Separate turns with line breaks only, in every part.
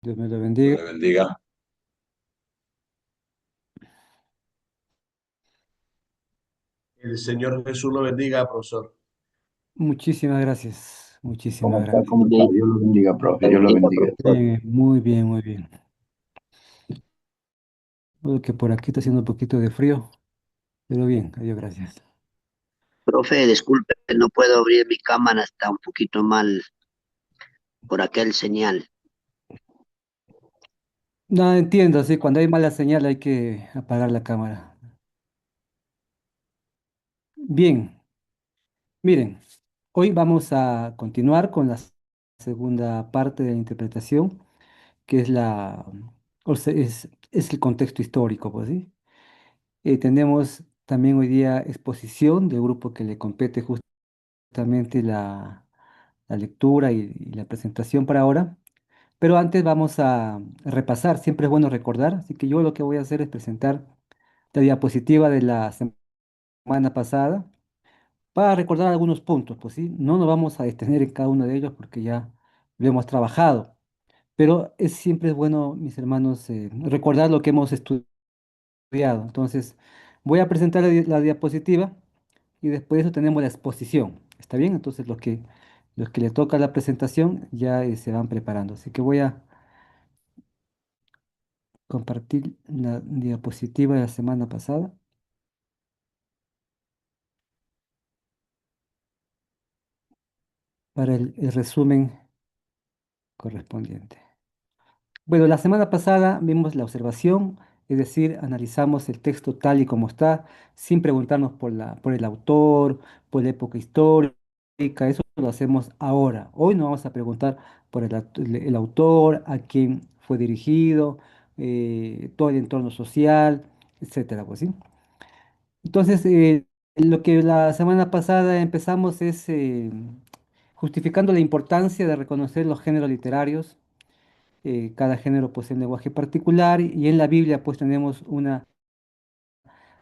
Dios me lo
Dios
bendiga.
le bendiga.
El Señor Jesús lo bendiga, profesor.
Muchísimas gracias.
¿Cómo
Muchísimas
está?
gracias.
¿Cómo está? Dios lo bendiga, profe. Dios lo bendiga.
Bien, muy bien, muy bien. Solo que por aquí está haciendo un poquito de frío, pero bien, adiós, gracias.
Profe, disculpe, no puedo abrir mi cámara, está un poquito mal por aquel señal.
No, entiendo, sí, cuando hay mala señal hay que apagar la cámara. Bien, miren, hoy vamos a continuar con la segunda parte de la interpretación, que es es el contexto histórico, pues sí. Tenemos también hoy día exposición del grupo que le compete justamente la lectura y la presentación para ahora. Pero antes vamos a repasar, siempre es bueno recordar, así que yo lo que voy a hacer es presentar la diapositiva de la semana pasada para recordar algunos puntos, pues sí, no nos vamos a detener en cada uno de ellos porque ya lo hemos trabajado, pero siempre es bueno, mis hermanos, recordar lo que hemos estudiado. Entonces, voy a presentar la diapositiva y después de eso tenemos la exposición. ¿Está bien? Entonces los que le toca la presentación ya se van preparando. Así que voy a compartir la diapositiva de la semana pasada para el resumen correspondiente. Bueno, la semana pasada vimos la observación, es decir, analizamos el texto tal y como está, sin preguntarnos por el autor, por la época histórica, eso lo hacemos ahora. Hoy nos vamos a preguntar por el autor, a quién fue dirigido, todo el entorno social, etcétera, pues, ¿sí? Entonces, lo que la semana pasada empezamos es justificando la importancia de reconocer los géneros literarios. Cada género posee un lenguaje particular y en la Biblia pues tenemos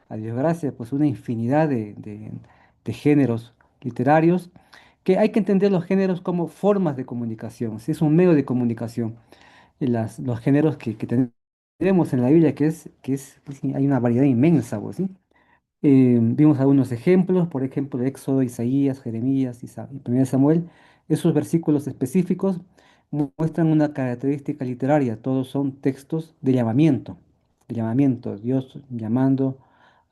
a Dios gracias, pues una infinidad de géneros literarios que hay que entender los géneros como formas de comunicación, ¿sí? Es un medio de comunicación. Y los géneros que tenemos en la Biblia, hay una variedad inmensa, pues, ¿sí? Vimos algunos ejemplos, por ejemplo, de Éxodo, Isaías, Jeremías y 1 Samuel. Esos versículos específicos muestran una característica literaria. Todos son textos de llamamiento, Dios llamando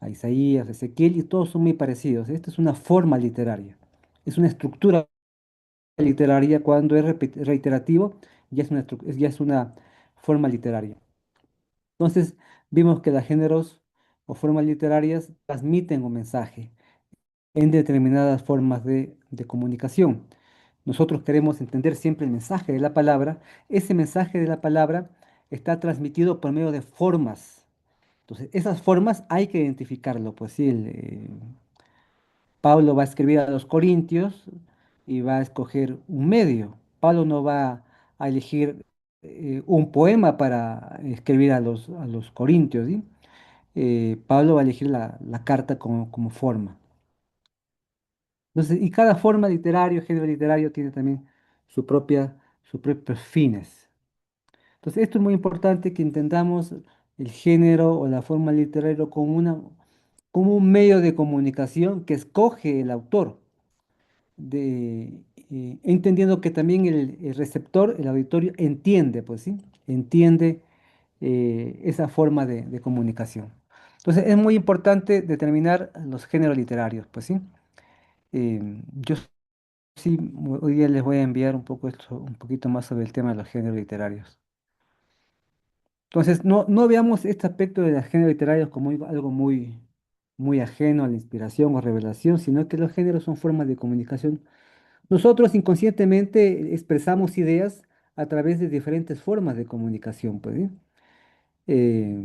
a Isaías, Ezequiel, y todos son muy parecidos. Esta es una forma literaria, es una estructura literaria cuando es reiterativo, ya es una forma literaria. Entonces, vimos que los géneros o formas literarias transmiten un mensaje en determinadas formas de comunicación. Nosotros queremos entender siempre el mensaje de la palabra. Ese mensaje de la palabra está transmitido por medio de formas. Entonces, esas formas hay que identificarlo. Pues sí, Pablo va a escribir a los Corintios y va a escoger un medio. Pablo no va a elegir un poema para escribir a los Corintios, ¿sí? Pablo va a elegir la carta como forma. Entonces, y cada forma literaria, género literario, tiene también sus propios fines. Entonces, esto es muy importante que entendamos el género o la forma literaria como un medio de comunicación que escoge el autor, entendiendo que también el receptor, el auditorio, entiende, pues sí, entiende esa forma de comunicación. Entonces, es muy importante determinar los géneros literarios, pues sí. Yo sí, hoy día les voy a enviar un poquito más sobre el tema de los géneros literarios. Entonces, no veamos este aspecto de los géneros literarios como algo muy ajeno a la inspiración o revelación, sino que los géneros son formas de comunicación. Nosotros inconscientemente expresamos ideas a través de diferentes formas de comunicación, pues, ¿sí? Eh,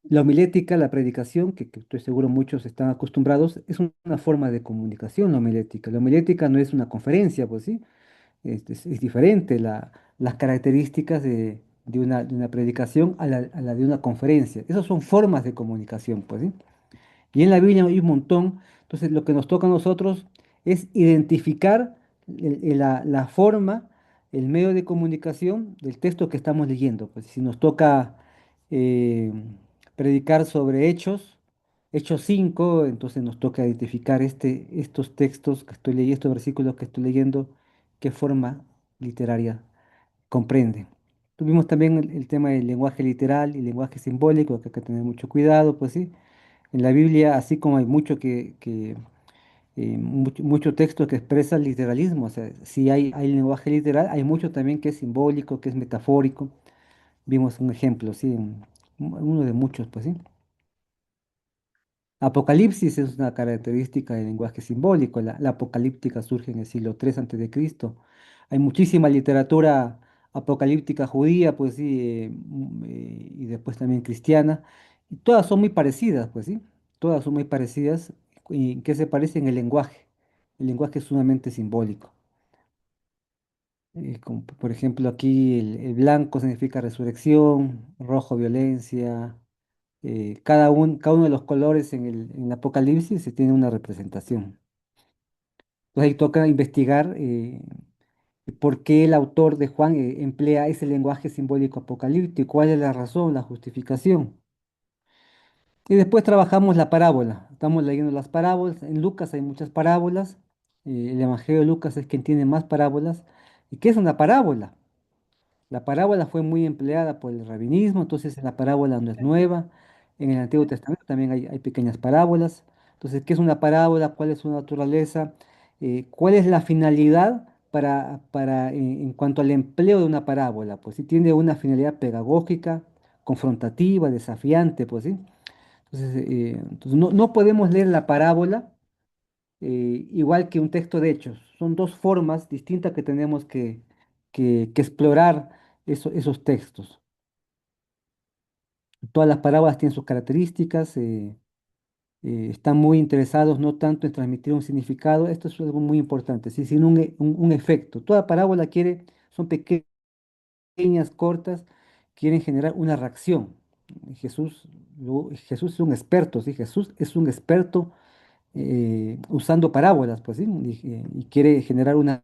la homilética, la predicación, que estoy seguro muchos están acostumbrados, es una forma de comunicación, la homilética. La homilética no es una conferencia, pues sí, es diferente las características de una predicación a la de una conferencia. Esas son formas de comunicación, pues, ¿sí? Y en la Biblia hay un montón. Entonces, lo que nos toca a nosotros es identificar la forma el medio de comunicación del texto que estamos leyendo. Pues si nos toca eh, predicar sobre Hechos, Hechos 5, entonces nos toca identificar estos textos que estoy leyendo, estos versículos que estoy leyendo, qué forma literaria comprende. Tuvimos también el tema del lenguaje literal y lenguaje simbólico, que hay que tener mucho cuidado, pues sí. En la Biblia, así como hay mucho texto que expresa el literalismo, o sea, si hay lenguaje literal, hay mucho también que es simbólico, que es metafórico. Vimos un ejemplo, sí, uno de muchos, pues sí. Apocalipsis es una característica del lenguaje simbólico. La apocalíptica surge en el siglo III Cristo. Hay muchísima literatura apocalíptica judía, pues sí, y después también cristiana. Y todas son muy parecidas, pues sí. Todas son muy parecidas. ¿Y en qué se parece? En el lenguaje. El lenguaje es sumamente simbólico. Como por ejemplo, aquí el blanco significa resurrección, rojo violencia, cada uno de los colores en el Apocalipsis se tiene una representación. Entonces ahí toca investigar por qué el autor de Juan emplea ese lenguaje simbólico apocalíptico, cuál es la razón, la justificación. Y después trabajamos la parábola. Estamos leyendo las parábolas. En Lucas hay muchas parábolas. El Evangelio de Lucas es quien tiene más parábolas. ¿Y qué es una parábola? La parábola fue muy empleada por el rabinismo, entonces la parábola no es nueva. En el Antiguo Testamento también hay pequeñas parábolas. Entonces, ¿qué es una parábola? ¿Cuál es su naturaleza? ¿Cuál es la finalidad en cuanto al empleo de una parábola? Pues si tiene una finalidad pedagógica, confrontativa, desafiante, pues sí. Entonces no podemos leer la parábola igual que un texto de hechos. Son dos formas distintas que tenemos que explorar esos textos. Todas las parábolas tienen sus características, están muy interesados no tanto en transmitir un significado, esto es algo muy importante, ¿sí? Sino un efecto. Toda parábola son pequeñas, cortas, quieren generar una reacción. Jesús es un experto, ¿sí? Jesús es un experto usando parábolas, pues sí, y quiere generar una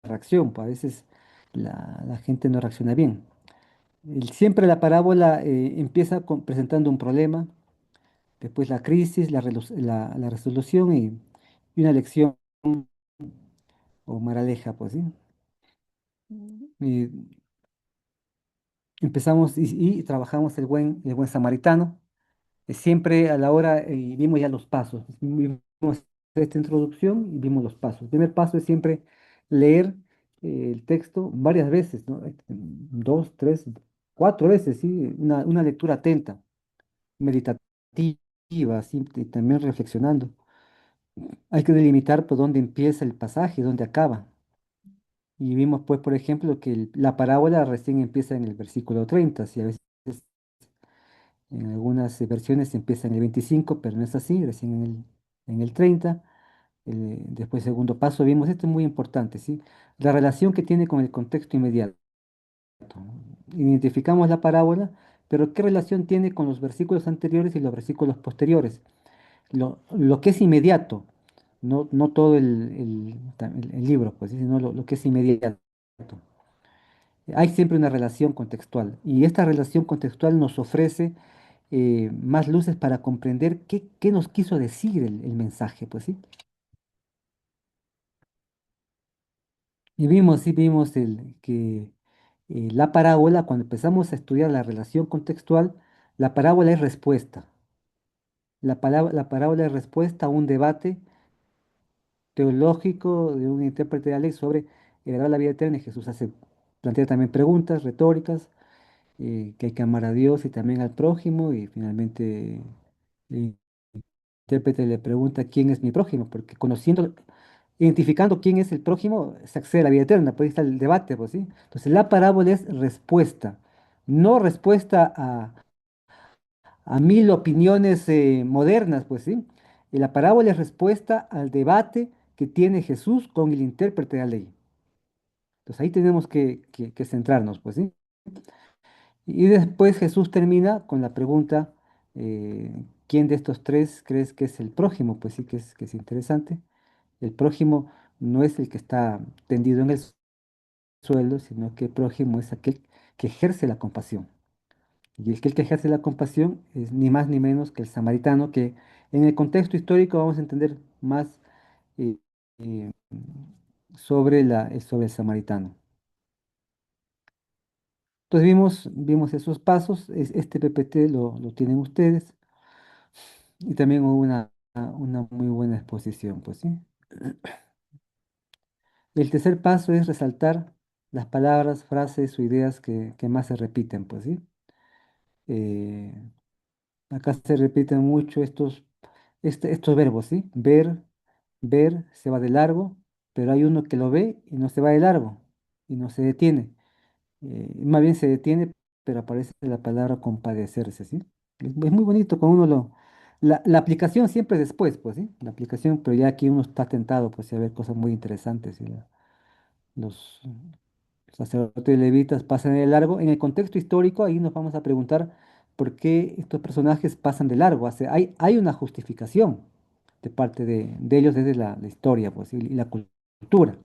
reacción, pues a veces la gente no reacciona bien. Siempre la parábola empieza presentando un problema, después la crisis, la resolución y una lección o moraleja, pues sí. Y empezamos y trabajamos el buen samaritano. Siempre a la hora, vimos ya los pasos, vimos esta introducción y vimos los pasos. El primer paso es siempre leer el texto varias veces, ¿no? Dos, tres, cuatro veces, ¿sí? Una lectura atenta, meditativa, ¿sí? Y también reflexionando. Hay que delimitar por dónde empieza el pasaje y dónde acaba. Y vimos, pues, por ejemplo, que la parábola recién empieza en el versículo 30, si a veces en algunas versiones empieza en el 25, pero no es así, recién en el 30. Después, segundo paso, vimos, esto es muy importante, ¿sí? La relación que tiene con el contexto inmediato. Identificamos la parábola, pero ¿qué relación tiene con los versículos anteriores y los versículos posteriores? Lo que es inmediato, no todo el libro, pues, ¿sí? Sino lo que es inmediato. Hay siempre una relación contextual y esta relación contextual nos ofrece más luces para comprender qué nos quiso decir el mensaje, pues sí. Y sí vimos que la parábola, cuando empezamos a estudiar la relación contextual, la parábola es respuesta. La parábola es respuesta a un debate teológico de un intérprete de la ley sobre heredar la vida eterna. Y Jesús plantea también preguntas retóricas, que hay que amar a Dios y también al prójimo, y finalmente el intérprete le pregunta quién es mi prójimo, porque identificando quién es el prójimo, se accede a la vida eterna, pues ahí está el debate, pues sí. Entonces la parábola es respuesta, no respuesta a mil opiniones modernas, pues sí. Y la parábola es respuesta al debate que tiene Jesús con el intérprete de la ley. Entonces ahí tenemos que centrarnos, pues sí. Y después Jesús termina con la pregunta, ¿quién de estos tres crees que es el prójimo? Pues sí que es interesante. El prójimo no es el que está tendido en el suelo, sino que el prójimo es aquel que ejerce la compasión. Y aquel que ejerce la compasión es ni más ni menos que el samaritano, que en el contexto histórico vamos a entender más eh, eh, sobre el samaritano. Entonces vimos esos pasos, este PPT lo tienen ustedes y también hubo una muy buena exposición, pues sí. El tercer paso es resaltar las palabras, frases o ideas que más se repiten, pues sí. Eh, Acá se repiten mucho estos verbos, ¿sí? Ver, se va de largo, pero hay uno que lo ve y no se va de largo y no se detiene. Más bien se detiene, pero aparece la palabra compadecerse, ¿sí? Es muy bonito cuando uno lo... La aplicación siempre es después, pues, ¿sí? La aplicación, pero ya aquí uno está tentado, pues, a ver cosas muy interesantes, ¿sí? Los sacerdotes levitas pasan de largo. En el contexto histórico, ahí nos vamos a preguntar por qué estos personajes pasan de largo. Hay una justificación de parte de ellos desde la historia, pues, y la cultura.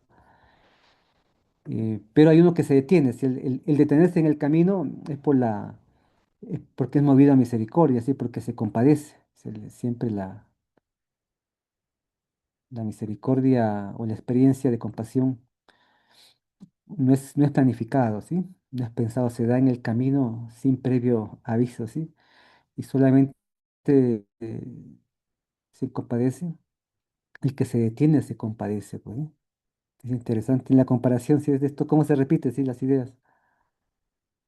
Pero hay uno que se detiene. Si el detenerse en el camino es es porque es movido a misericordia, ¿sí? Porque se compadece. Siempre la misericordia o la experiencia de compasión no es planificado, ¿sí? No es pensado, se da en el camino sin previo aviso, ¿sí? Y solamente eh, se compadece, el que se detiene se compadece, pues, ¿sí? Es interesante en la comparación, si es de esto, cómo se repite, ¿sí? Las ideas.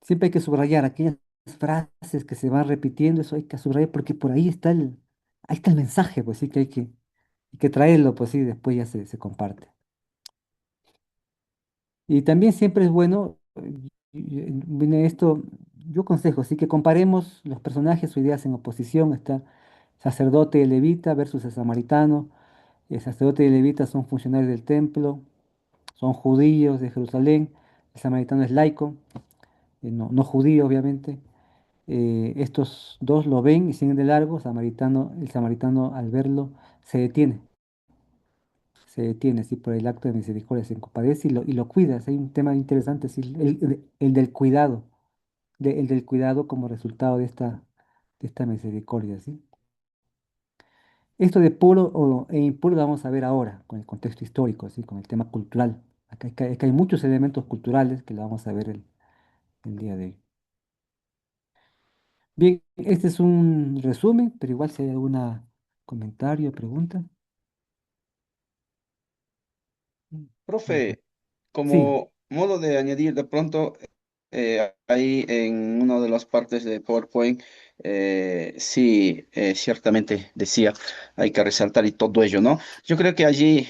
Siempre hay que subrayar aquellas frases que se van repitiendo, eso hay que subrayar porque por ahí está el mensaje, pues sí, que hay que traerlo, pues sí, después ya se comparte. Y también siempre es bueno, viene esto, yo aconsejo, sí que comparemos los personajes o ideas en oposición. Está sacerdote y levita versus el samaritano. El sacerdote y el levita son funcionarios del templo, son judíos de Jerusalén. El samaritano es laico, no judío, obviamente. Estos dos lo ven y siguen de largo. El samaritano al verlo se detiene, sí, por el acto de misericordia, se compadece y lo cuida. Hay un tema interesante, sí, el del cuidado, el del cuidado como resultado de esta misericordia, ¿sí? Esto de puro e impuro lo vamos a ver ahora, con el contexto histórico, ¿sí? Con el tema cultural. Acá hay muchos elementos culturales que lo vamos a ver el día de hoy. Bien, este es un resumen, pero igual si hay algún comentario, pregunta. Mm.
Profe,
Sí.
como modo de añadir de pronto, ahí en una de las partes de PowerPoint, sí, ciertamente decía, hay que resaltar y todo ello, ¿no? Yo creo que allí,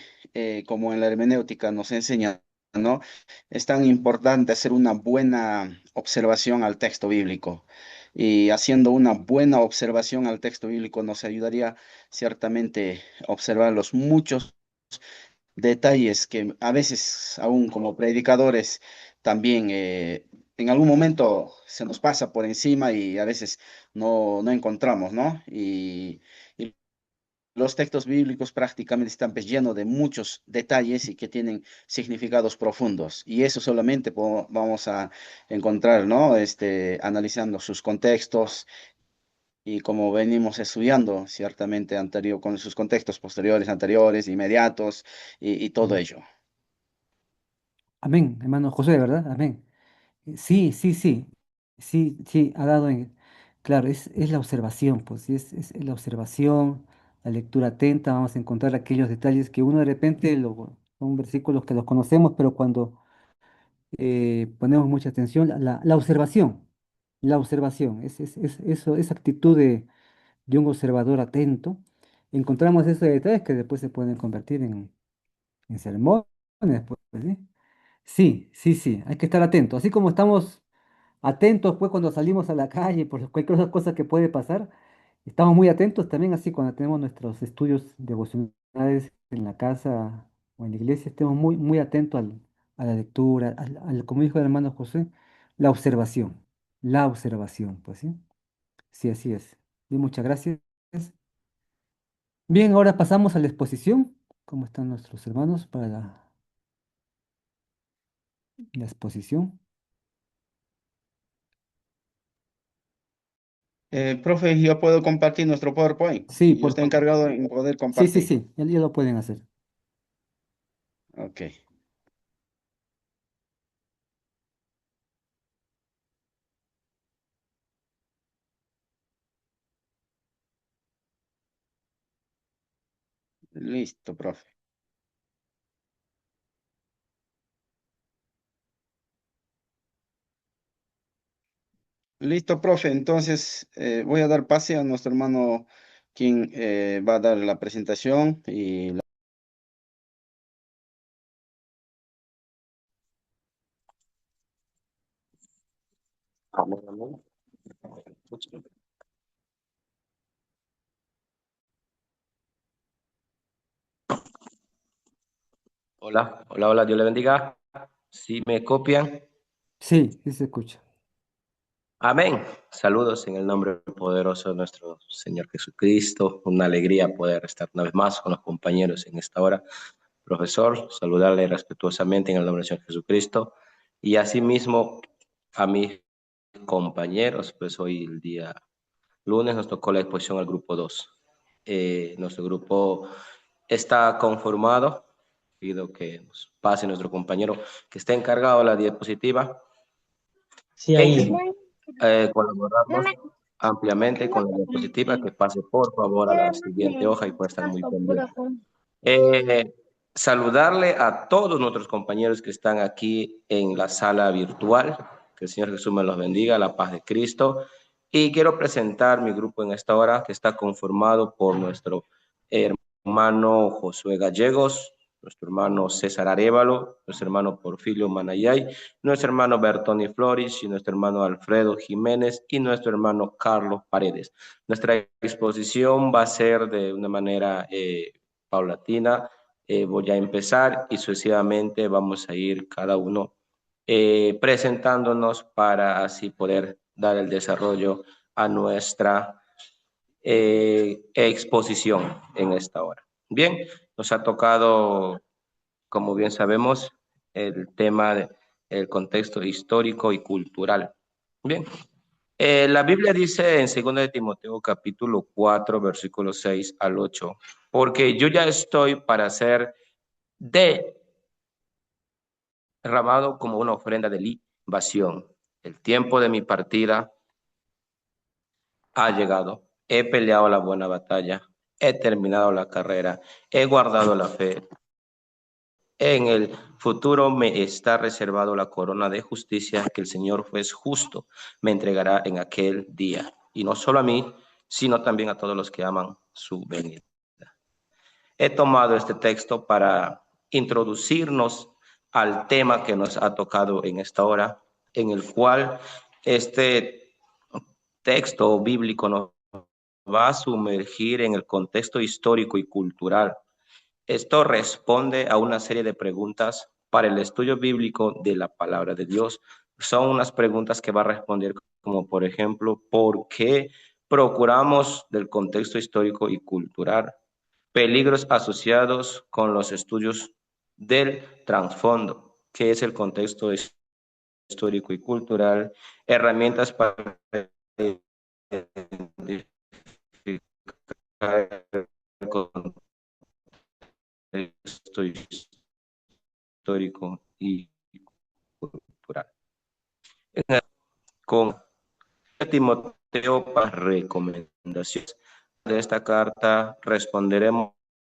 como en la hermenéutica nos enseña, ¿no? Es tan importante hacer una buena observación al texto bíblico. Y haciendo una buena observación al texto bíblico nos ayudaría ciertamente a observar los muchos detalles que a veces, aún como predicadores, también en algún momento se nos pasa por encima y a veces no encontramos, ¿no? Y los textos bíblicos prácticamente están pues, llenos de muchos detalles y que tienen significados profundos. Y eso solamente vamos a encontrar, ¿no? Analizando sus contextos y como venimos estudiando ciertamente anterior, con sus contextos posteriores, anteriores, inmediatos y todo
Mm.
ello.
Amén, hermano José, ¿verdad? Amén. Sí, sí, sí, sí, sí, claro, es la observación, pues sí, es la observación, la lectura atenta, vamos a encontrar aquellos detalles que uno de repente, son versículos que los conocemos, pero cuando ponemos mucha atención, la observación, esa actitud de un observador atento, encontramos esos detalles que después se pueden convertir en sermones, pues, ¿sí? Sí, sí, sí, hay que estar atento, así como estamos atentos pues cuando salimos a la calle por cualquier otra cosa que puede pasar. Estamos muy atentos también así cuando tenemos nuestros estudios devocionales en la casa o en la iglesia, estemos muy, muy atentos a la lectura, como dijo el hermano José, la observación, pues sí, sí, así es. Bien, muchas gracias. Bien, ahora pasamos a la exposición. ¿Cómo están nuestros hermanos para la... la exposición.
Profe, yo puedo compartir nuestro PowerPoint.
Sí,
Yo
por
estoy
favor.
encargado en poder
Sí, sí,
compartir.
sí, ya lo pueden hacer.
Ok, listo, profe. Listo, profe. Entonces, voy a dar pase a nuestro hermano quien va a dar la presentación y
Amén, amén. Hola, hola, hola, Dios le bendiga. Si me copian,
Sí, sí se escucha.
amén. Saludos en el nombre poderoso de nuestro Señor Jesucristo. Una alegría poder estar una vez más con los compañeros en esta hora. Profesor, saludarle respetuosamente en el nombre del Señor Jesucristo. Y asimismo a mis compañeros, pues hoy el día lunes nos tocó la exposición al grupo 2. Nuestro grupo está conformado. Pido que nos pase nuestro compañero que está encargado de la diapositiva
Sí, ahí.
en colaborarnos ampliamente con la diapositiva, que pase por favor a la siguiente hoja y puede estar muy pendiente. Eh, Saludarle a todos nuestros compañeros que están aquí en la sala virtual. Que el Señor Jesús me los bendiga, la paz de Cristo. Y quiero presentar mi grupo en esta hora, que está conformado por nuestro hermano Josué Gallegos, nuestro hermano César Arévalo, nuestro hermano Porfirio Manayay, nuestro hermano Bertoni Flores y nuestro hermano Alfredo Jiménez y nuestro hermano Carlos Paredes. Nuestra exposición va a ser de una manera paulatina. Voy a empezar y sucesivamente vamos a ir cada uno presentándonos para así poder dar el desarrollo a nuestra exposición en esta hora. Bien, nos ha tocado, como bien sabemos, el tema del contexto histórico y cultural. Bien, la Biblia dice en 2 de Timoteo capítulo 4, versículos 6 al 8, porque yo ya estoy para ser derramado como una ofrenda de libación. El tiempo de mi partida ha llegado. He peleado la buena batalla, he terminado la carrera, he guardado la fe. En el futuro me está reservado la corona de justicia que el Señor juez justo me entregará en aquel día. Y no solo a mí, sino también a todos los que aman su venida. He tomado este texto para introducirnos al tema que nos ha tocado en esta hora, en el cual este texto bíblico nos va a sumergir en el contexto histórico y cultural. Esto responde a una serie de preguntas para el estudio bíblico de la palabra de Dios. Son unas preguntas que va a responder como, por ejemplo, ¿por qué procuramos del contexto histórico y cultural? Peligros asociados con los estudios del trasfondo, ¿qué es el contexto histórico y cultural? Herramientas para identificar el contexto histórico y cultural. Con Timoteo para recomendaciones de esta carta responderemos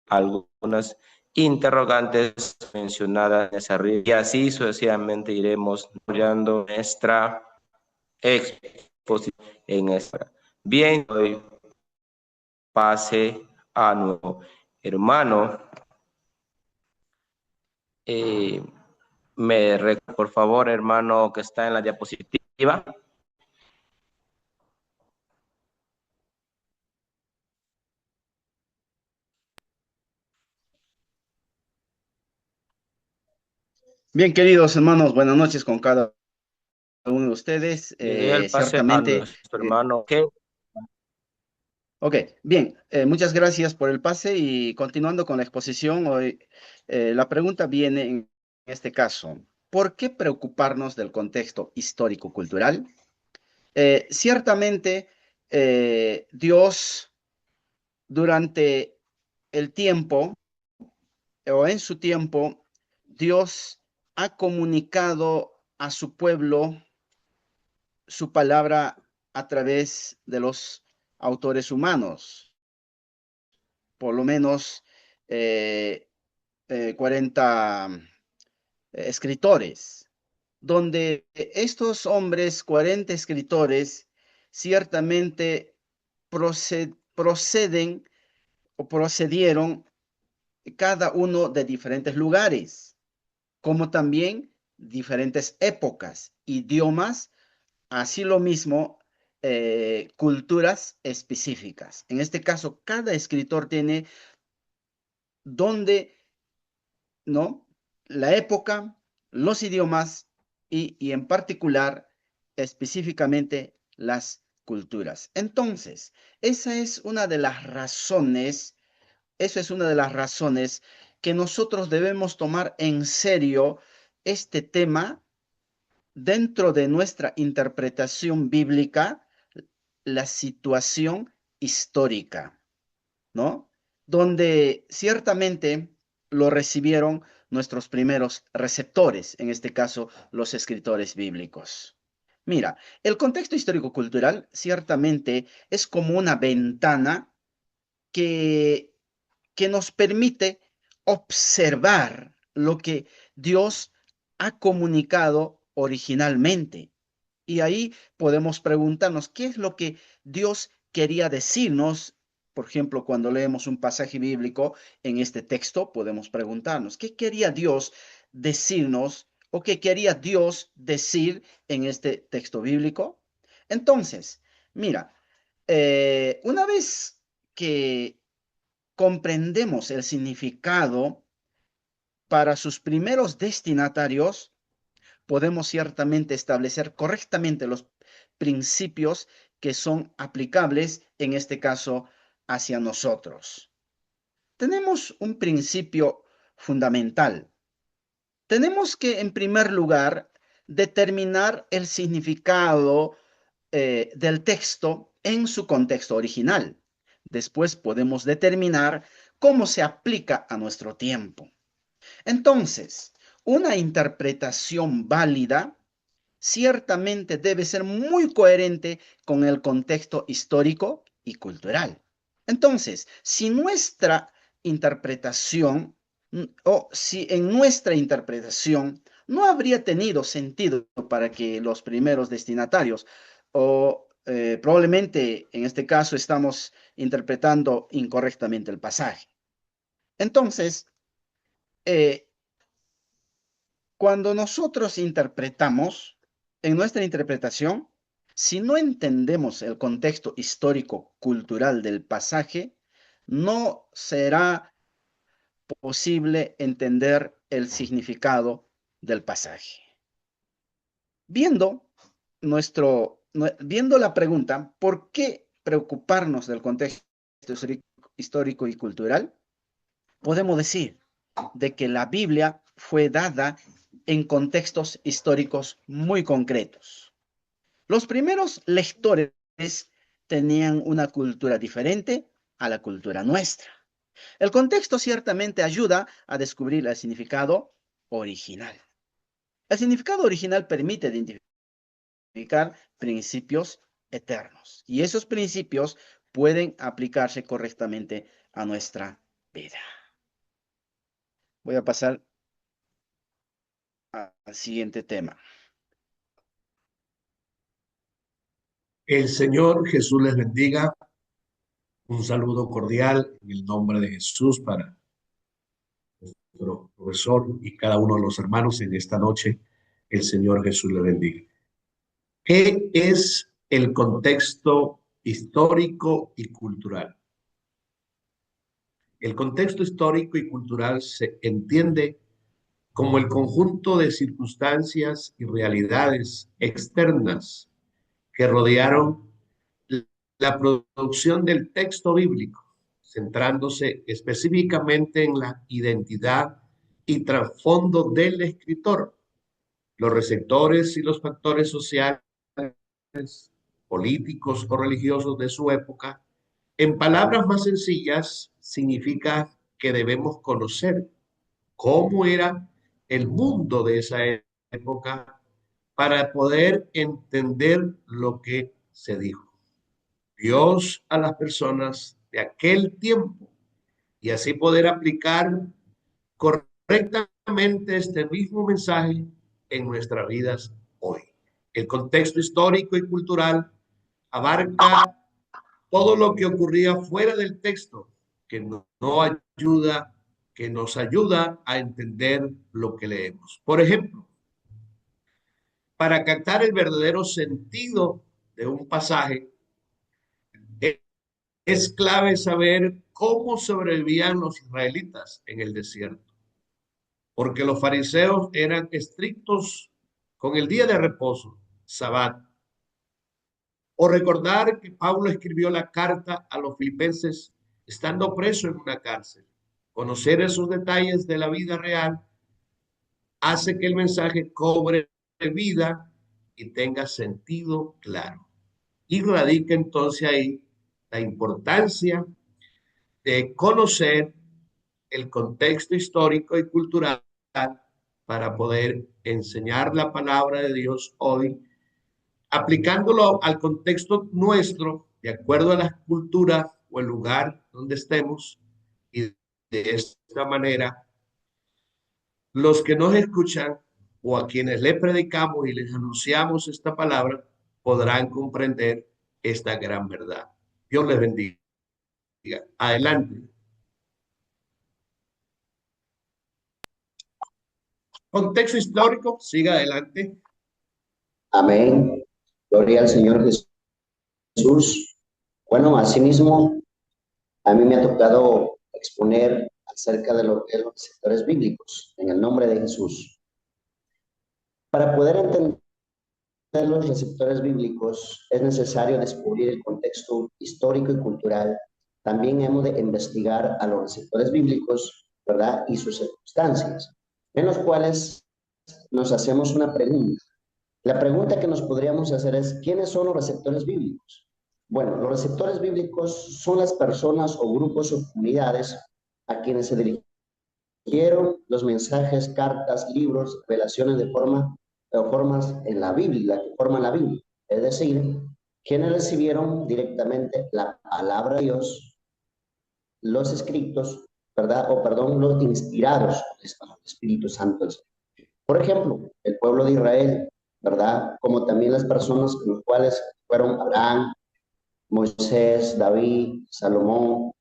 algunas interrogantes mencionadas arriba y así sucesivamente iremos apoyando nuestra exposición en esta. Bien, doy pase a nuestro hermano. Por favor, hermano, que está en la diapositiva.
Bien, queridos hermanos, buenas noches con cada uno de ustedes.
Le doy el pase a
Ciertamente,
nuestro hermano. ¿Qué?
ok, bien, muchas gracias por el pase y continuando con la exposición, hoy la pregunta viene en este caso. ¿por qué preocuparnos del contexto histórico-cultural? Ciertamente, Dios durante el tiempo o en su tiempo, Dios ha comunicado a su pueblo su palabra a través de los autores humanos, por lo menos eh, 40 escritores, donde estos hombres, 40 escritores, ciertamente proceden o procedieron cada uno de diferentes lugares, como también diferentes épocas, idiomas, así lo mismo culturas específicas. En este caso, cada escritor tiene donde, ¿no? La época, los idiomas y en particular, específicamente, las culturas. Entonces, esa es una de las razones, eso es una de las razones que nosotros debemos tomar en serio este tema dentro de nuestra interpretación bíblica, la situación histórica, ¿no? Donde ciertamente lo recibieron nuestros primeros receptores, en este caso los escritores bíblicos. Mira, el contexto histórico-cultural ciertamente es como una ventana que, que nos permite observar lo que Dios ha comunicado originalmente. Y ahí podemos preguntarnos qué es lo que Dios quería decirnos. Por ejemplo, cuando leemos un pasaje bíblico en este texto, podemos preguntarnos, ¿qué quería Dios decirnos o qué quería Dios decir en este texto bíblico? Entonces, mira, una vez que comprendemos el significado para sus primeros destinatarios, podemos ciertamente establecer correctamente los principios que son aplicables, en este caso, hacia nosotros. Tenemos un principio fundamental. Tenemos que, en primer lugar, determinar el significado del texto en su contexto original. Después podemos determinar cómo se aplica a nuestro tiempo. Entonces, una interpretación válida ciertamente debe ser muy coherente con el contexto histórico y cultural. Entonces, si nuestra interpretación o si en nuestra interpretación no habría tenido sentido para que los primeros destinatarios o probablemente en este caso estamos interpretando incorrectamente el pasaje. Entonces, eh, cuando nosotros interpretamos, en nuestra interpretación, si no entendemos el contexto histórico-cultural del pasaje, no será posible entender el significado del pasaje. Viendo, viendo la pregunta, ¿por qué preocuparnos del contexto histórico y cultural? Podemos decir de que la Biblia fue dada en contextos históricos muy concretos. Los primeros lectores tenían una cultura diferente a la cultura nuestra. El contexto ciertamente ayuda a descubrir el significado original. El significado original permite identificar principios eternos y esos principios pueden aplicarse correctamente a nuestra vida. Voy a pasar al siguiente tema.
El Señor Jesús les bendiga. Un saludo cordial en el nombre de Jesús para nuestro profesor y cada uno de los hermanos en esta noche. El Señor Jesús les bendiga. ¿Qué es el contexto histórico y cultural? El contexto histórico y cultural se entiende como el conjunto de circunstancias y realidades externas que rodearon la producción del texto bíblico, centrándose específicamente en la identidad y trasfondo del escritor, los receptores y los factores sociales, políticos o religiosos de su época. En palabras más sencillas, significa que debemos conocer cómo era el mundo de esa época para poder entender lo que se dijo. Dios a las personas de aquel tiempo y así poder aplicar correctamente este mismo mensaje en nuestras vidas hoy. El contexto histórico y cultural abarca todo lo que ocurría fuera del texto, que no ayuda, que nos ayuda a entender lo que leemos. Por ejemplo, para captar el verdadero sentido de un pasaje, es clave saber cómo sobrevivían los israelitas en el desierto, porque los fariseos eran estrictos con el día de reposo, Sabbat, o recordar que Pablo escribió la carta a los filipenses estando preso en una cárcel. Conocer esos detalles de la vida real hace que el mensaje cobre vida y tenga sentido claro. Y radica entonces ahí la importancia de conocer el contexto histórico y cultural para poder enseñar la palabra de Dios hoy, aplicándolo al contexto nuestro, de acuerdo a la cultura o el lugar donde estemos, y de esta manera, los que nos escuchan o a quienes le predicamos y les anunciamos esta palabra, podrán comprender esta gran verdad. Dios les bendiga. Adelante. Contexto histórico, siga adelante.
Amén. Gloria al Señor Jesús. Bueno, asimismo, a mí me ha tocado exponer acerca de lo que es los sectores bíblicos, en el nombre de Jesús. Para poder entender los receptores bíblicos es necesario descubrir el contexto histórico y cultural. También hemos de investigar a los receptores bíblicos, ¿verdad? Y sus circunstancias, en los cuales nos hacemos una pregunta. La pregunta que nos podríamos hacer es, ¿quiénes son los receptores bíblicos? Bueno, los receptores bíblicos son las personas o grupos o comunidades a quienes se dirigieron los mensajes, cartas, libros, revelaciones de forma o formas en la Biblia, que forman la Biblia. Es decir, quienes recibieron directamente la palabra de Dios, los escritos, ¿verdad? O perdón, los inspirados por el Espíritu Santo. Por ejemplo, el pueblo de Israel, ¿verdad? Como también las personas con las cuales fueron Abraham, Moisés, David, Salomón,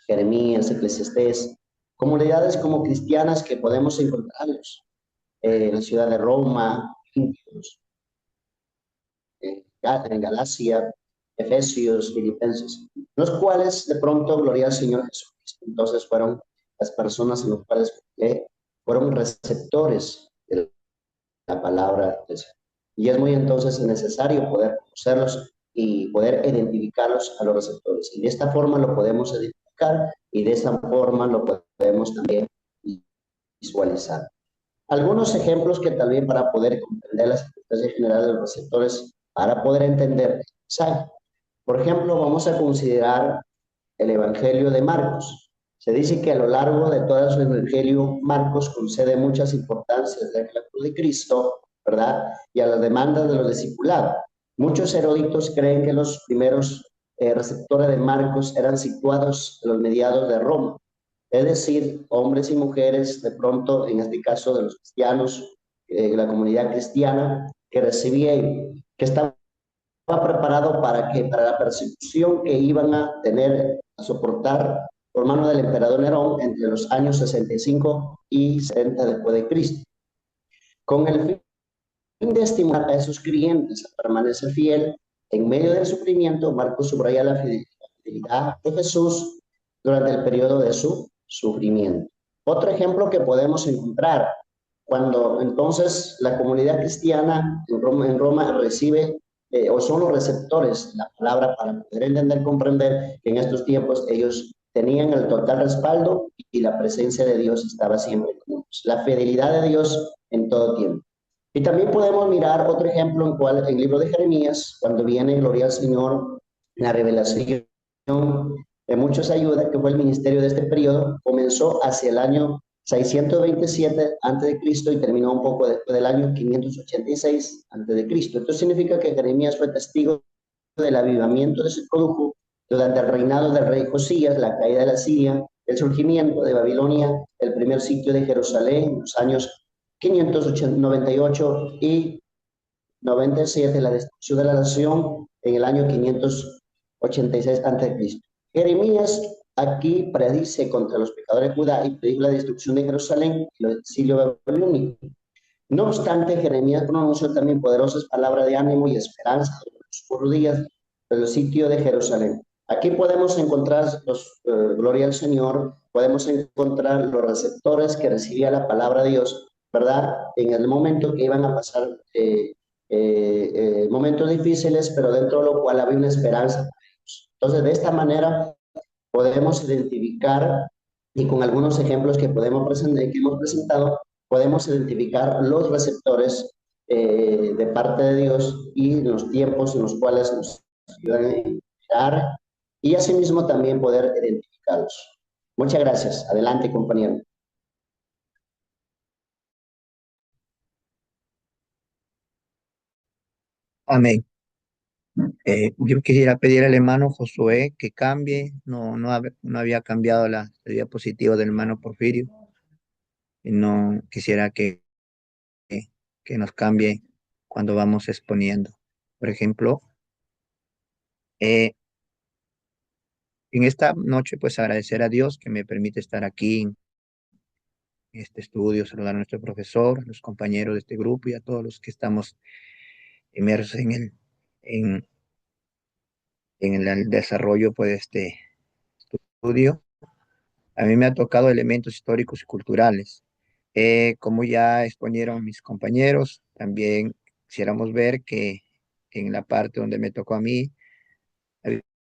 Jeremías, Eclesiastés, comunidades como cristianas que podemos encontrarlos en la ciudad de Roma, en Galacia, Efesios, Filipenses, los cuales de pronto, gloria al Señor Jesucristo, entonces fueron las personas en las cuales fueron receptores de la palabra de Dios. Y es muy entonces necesario poder conocerlos y poder identificarlos a los receptores. Y de esta forma lo podemos identificar y de esta forma lo podemos también visualizar. Algunos ejemplos que también para poder comprender las circunstancias generales de los receptores, para poder entender el mensaje. Por ejemplo, vamos a considerar el Evangelio de Marcos. Se dice que a lo largo de todo su Evangelio, Marcos concede muchas importancias de la cruz de Cristo, ¿verdad? Y a las demandas de los discipulados. Muchos eruditos creen que los primeros receptores de Marcos eran situados en los mediados de Roma. Es decir, hombres y mujeres, de pronto, en este caso de los cristianos, la comunidad cristiana, que recibía, que estaba preparado para que para la persecución que iban a tener, a soportar por mano del emperador Nerón entre los años 65 y 70 después de Cristo. Con el fin de estimular a esos creyentes a permanecer fiel en medio del sufrimiento, Marcos subraya la fidelidad de Jesús durante el periodo de su sufrimiento. Otro ejemplo que podemos encontrar cuando entonces la comunidad cristiana en Roma recibe o son los receptores de la palabra para poder entender, comprender que en estos tiempos ellos tenían el total respaldo y la presencia de Dios estaba siempre con ellos. La fidelidad de Dios en todo tiempo. Y también podemos mirar otro ejemplo en el libro de Jeremías, cuando viene, gloria al Señor, la revelación de muchos ayuda, que fue el ministerio de este periodo, comenzó hacia el año 627 antes de Cristo y terminó un poco después del año 586 antes de Cristo. Esto significa que Jeremías fue testigo del avivamiento que se produjo durante el reinado del rey Josías, la caída de la Siria, el surgimiento de Babilonia, el primer sitio de Jerusalén en los años 598 y 97, la destrucción de la nación en el año 586 a.C. Jeremías aquí predice contra los pecadores de Judá y predice la destrucción de Jerusalén y el exilio babilónico. No obstante, Jeremías pronunció también poderosas palabras de ánimo y esperanza durante los oscuros días del sitio de Jerusalén. Aquí podemos encontrar, gloria al Señor, podemos encontrar los receptores que recibían la palabra de Dios, ¿verdad? En el momento que iban a pasar momentos difíciles, pero dentro de lo cual había una esperanza para ellos. Entonces, de esta manera podemos identificar, y con algunos ejemplos que podemos presentar, que hemos presentado, podemos identificar los receptores de parte de Dios y los tiempos en los cuales nos ayudan a identificar y asimismo también poder identificarlos. Muchas gracias. Adelante, compañero.
Amén. Yo quisiera pedir al hermano Josué que cambie, no había cambiado la diapositiva del hermano Porfirio, y no quisiera que nos cambie cuando vamos exponiendo. Por ejemplo, eh, en esta noche, pues agradecer a Dios que me permite estar aquí en este estudio, saludar a nuestro profesor, a los compañeros de este grupo y a todos los que estamos inmersos en, en el desarrollo pues, de este estudio. A mí me ha tocado elementos históricos y culturales. Como ya exponieron mis compañeros, también quisiéramos ver que en la parte donde me tocó a mí,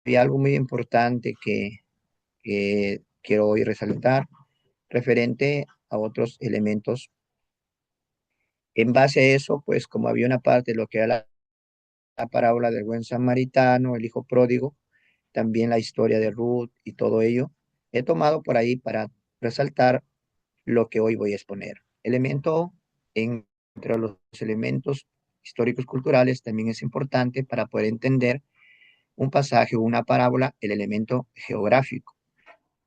había algo muy importante que quiero hoy resaltar, referente a otros elementos. En base a eso, pues como había una parte de lo que era la parábola del buen samaritano, el hijo pródigo, también la historia de Ruth y todo ello, he tomado por ahí para resaltar lo que hoy voy a exponer. Entre los elementos históricos culturales también es importante para poder entender un pasaje o una parábola, el elemento geográfico.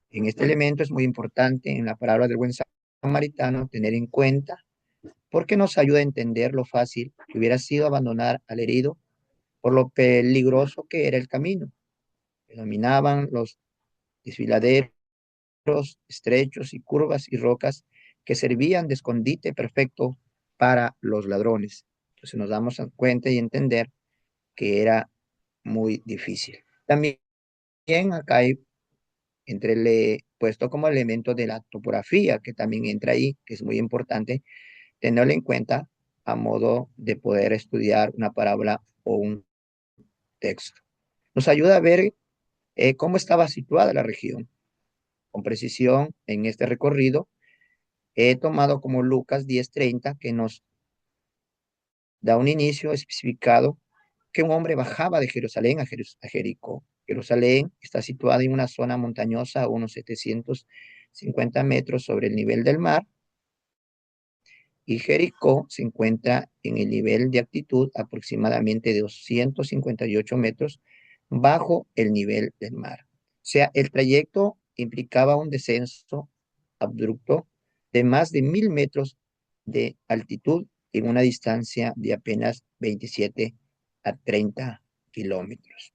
En este elemento es muy importante en la parábola del buen samaritano tener en cuenta porque nos ayuda a entender lo fácil que hubiera sido abandonar al herido por lo peligroso que era el camino. Dominaban los desfiladeros estrechos y curvas y rocas que servían de escondite perfecto para los ladrones. Entonces nos damos cuenta y entender que era muy difícil. También acá hay puesto como elemento de la topografía, que también entra ahí, que es muy importante tenerlo en cuenta a modo de poder estudiar una parábola o un texto. Nos ayuda a ver cómo estaba situada la región. Con precisión, en este recorrido, he tomado como Lucas 10:30, que nos da un inicio especificado que un hombre bajaba de Jerusalén a Jericó. Jerusalén está situada en una zona montañosa a unos 750 metros sobre el nivel del mar, y Jericó se encuentra en el nivel de altitud aproximadamente de 258 metros bajo el nivel del mar. O sea, el trayecto implicaba un descenso abrupto de más de 1000 metros de altitud en una distancia de apenas 27 a 30 kilómetros.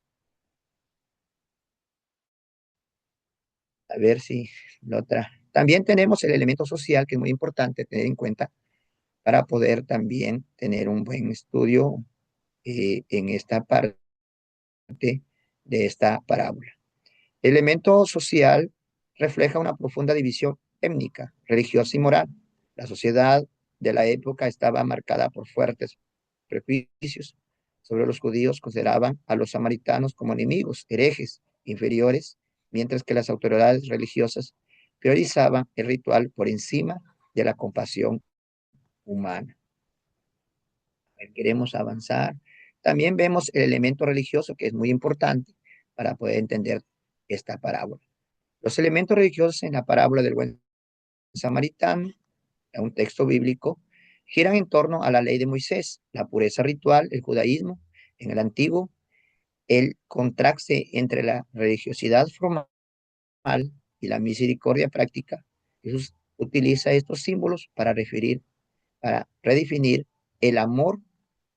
A ver si la otra. También tenemos el elemento social, que es muy importante tener en cuenta para poder también tener un buen estudio en esta parte de esta parábola. El elemento social refleja una profunda división étnica, religiosa y moral. La sociedad de la época estaba marcada por fuertes prejuicios sobre los judíos. Consideraban a los samaritanos como enemigos, herejes, inferiores, mientras que las autoridades religiosas priorizaban el ritual por encima de la compasión humana. queremos avanzar. También vemos el elemento religioso, que es muy importante para poder entender esta parábola. Los elementos religiosos en la parábola del buen samaritano, en un texto bíblico, giran en torno a la ley de Moisés, la pureza ritual, el judaísmo en el antiguo, el contraste entre la religiosidad formal y la misericordia práctica. Jesús utiliza estos símbolos para redefinir el amor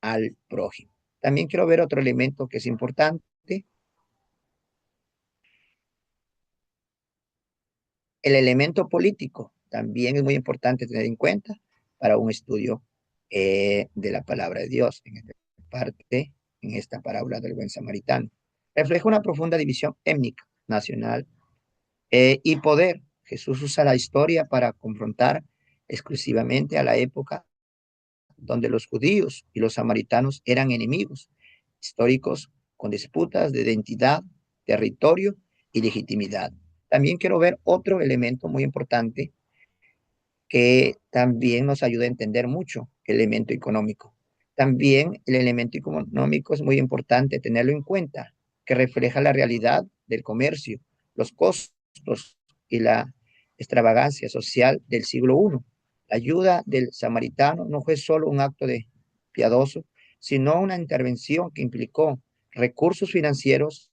al prójimo. También quiero ver otro elemento que es importante, el elemento político. También es muy importante tener en cuenta para un estudio de la palabra de Dios en esta parte, en esta parábola del buen samaritano. Refleja una profunda división étnica, nacional y poder. Jesús usa la historia para confrontar exclusivamente a la época donde los judíos y los samaritanos eran enemigos históricos con disputas de identidad, territorio y legitimidad. También quiero ver otro elemento muy importante que también nos ayuda a entender mucho, el elemento económico. También el elemento económico es muy importante tenerlo en cuenta, que refleja la realidad del comercio, los costos y la extravagancia social del siglo I. La ayuda del samaritano no fue solo un acto de piadoso, sino una intervención que implicó recursos financieros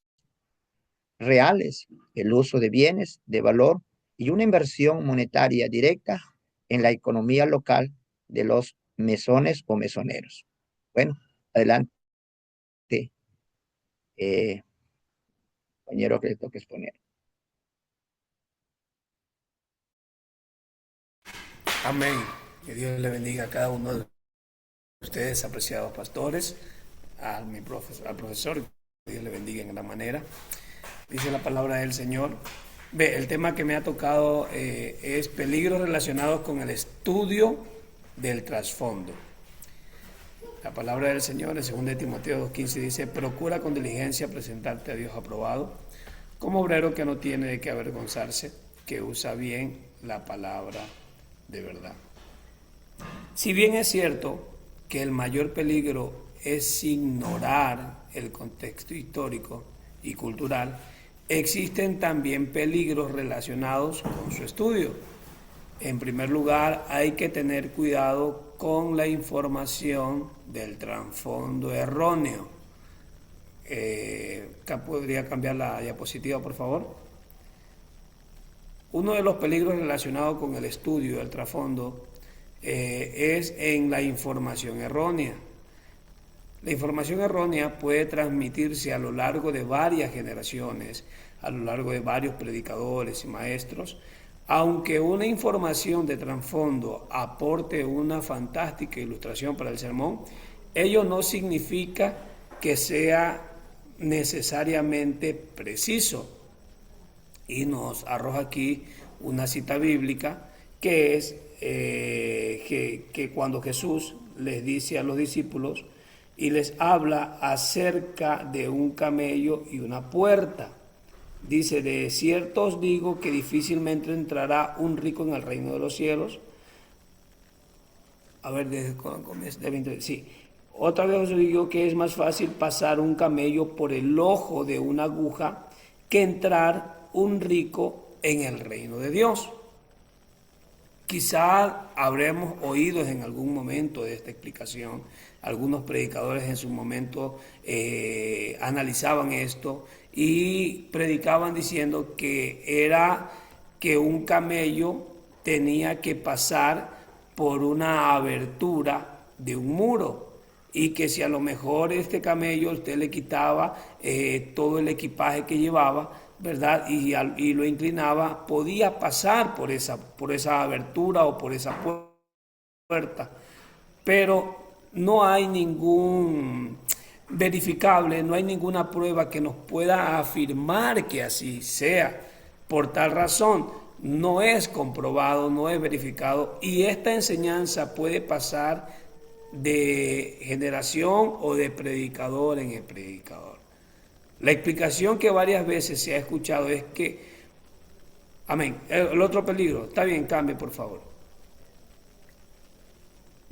reales, el uso de bienes de valor y una inversión monetaria directa en la economía local de los mesones o mesoneros. Bueno, adelante, compañero, que le toque exponer.
Amén. Que Dios le bendiga a cada uno de ustedes, apreciados pastores, al profesor, que Dios le bendiga en gran manera. Dice la palabra del Señor. Ve, el tema que me ha tocado es peligros relacionados con el estudio del trasfondo. La palabra del Señor en 2 Timoteo 2:15 dice: procura con diligencia presentarte a Dios aprobado, como obrero que no tiene de qué avergonzarse, que usa bien la palabra de verdad. Si bien es cierto que el mayor peligro es ignorar el contexto histórico y cultural, existen también peligros relacionados con su estudio. En primer lugar, hay que tener cuidado con la información del trasfondo erróneo. ¿Podría cambiar la diapositiva, por favor? Uno de los peligros relacionados con el estudio del trasfondo es en la información errónea. La información errónea puede transmitirse a lo largo de varias generaciones, a lo largo de varios predicadores y maestros. Aunque una información de trasfondo aporte una fantástica ilustración para el sermón, ello no significa que sea necesariamente preciso. Y nos arroja aquí una cita bíblica que es que cuando Jesús les dice a los discípulos y les habla acerca de un camello y una puerta, dice: de cierto os digo que difícilmente entrará un rico en el reino de los cielos. A ver, sí. Otra vez os digo que es más fácil pasar un camello por el ojo de una aguja que entrar un rico en el reino de Dios. Quizá habremos oído en algún momento de esta explicación, algunos predicadores en su momento analizaban esto y predicaban diciendo que era que un camello tenía que pasar por una abertura de un muro, y que si a lo mejor este camello usted le quitaba todo el equipaje que llevaba, ¿verdad? Y lo inclinaba, podía pasar por esa abertura o por esa puerta. Pero no hay ningún verificable, no hay ninguna prueba que nos pueda afirmar que así sea. Por tal razón, no es comprobado, no es verificado, y esta enseñanza puede pasar de generación o de predicador en el predicador. La explicación que varias veces se ha escuchado es que, amén, el otro peligro, está bien, cambie por favor.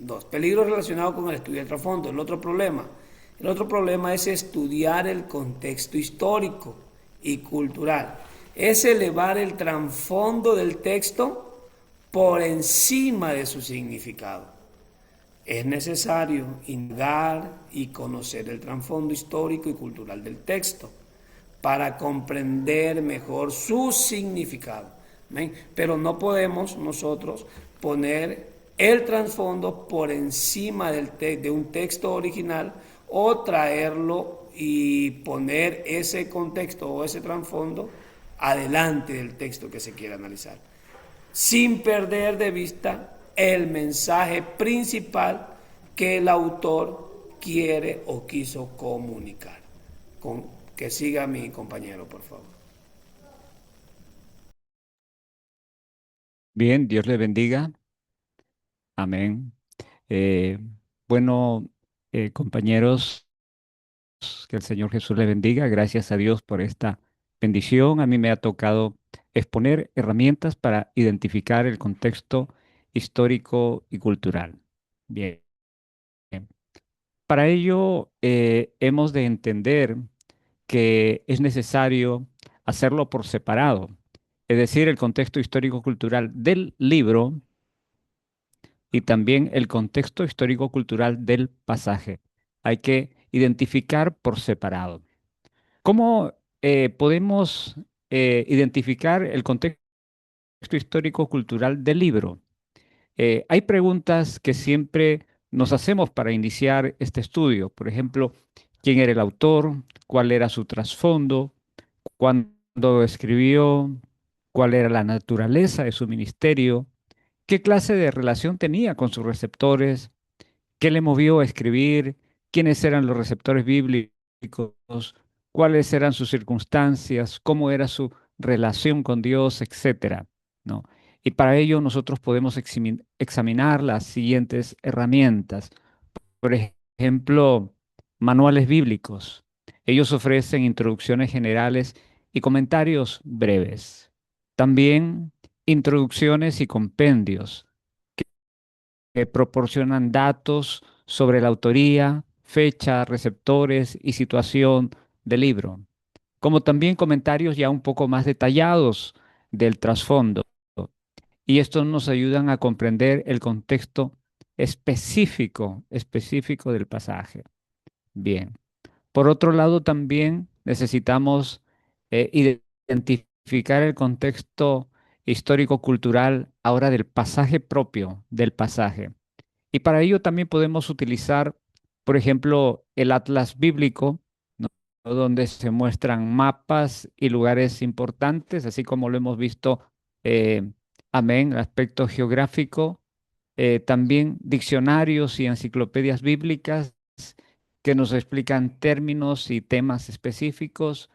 Dos, peligros relacionados con el estudio del trasfondo. El otro problema es estudiar el contexto histórico y cultural. Es elevar el trasfondo del texto por encima de su significado. Es necesario indagar y conocer el trasfondo histórico y cultural del texto para comprender mejor su significado. ¿Ven? Pero no podemos nosotros poner el trasfondo por encima de un texto original o traerlo y poner ese contexto o ese trasfondo adelante del texto que se quiere analizar, sin perder de vista el mensaje principal que el autor quiere o quiso comunicar. Que siga mi compañero, por favor.
Bien, Dios le bendiga. Amén. Eh, bueno, compañeros, que el Señor Jesús le bendiga. Gracias a Dios por esta bendición. A mí me ha tocado exponer herramientas para identificar el contexto histórico y cultural. Bien. Para ello, hemos de entender que es necesario hacerlo por separado, es decir, el contexto histórico-cultural del libro y también el contexto histórico-cultural del pasaje. Hay que identificar por separado. ¿Cómo podemos identificar el contexto histórico-cultural del libro? Hay preguntas que siempre nos hacemos para iniciar este estudio. Por ejemplo, ¿quién era el autor? ¿Cuál era su trasfondo? ¿Cuándo escribió? ¿Cuál era la naturaleza de su ministerio? ¿Qué clase de relación tenía con sus receptores? ¿Qué le movió a escribir? ¿Quiénes eran los receptores bíblicos? ¿Cuáles eran sus circunstancias? ¿Cómo era su relación con Dios, etcétera? ¿No? Y para ello nosotros podemos examinar las siguientes herramientas. Por ejemplo, manuales bíblicos. Ellos ofrecen introducciones generales y comentarios breves. También introducciones y compendios que proporcionan datos sobre la autoría, fecha, receptores y situación del libro, como también comentarios ya un poco más detallados del trasfondo. Y estos nos ayudan a comprender el contexto específico del pasaje. Bien. Por otro lado, también necesitamos identificar el contexto histórico-cultural ahora del pasaje propio del pasaje. Y para ello también podemos utilizar, por ejemplo, el atlas bíblico, ¿no? Donde se muestran mapas y lugares importantes, así como lo hemos visto, eh, amén, el aspecto geográfico, también diccionarios y enciclopedias bíblicas que nos explican términos y temas específicos,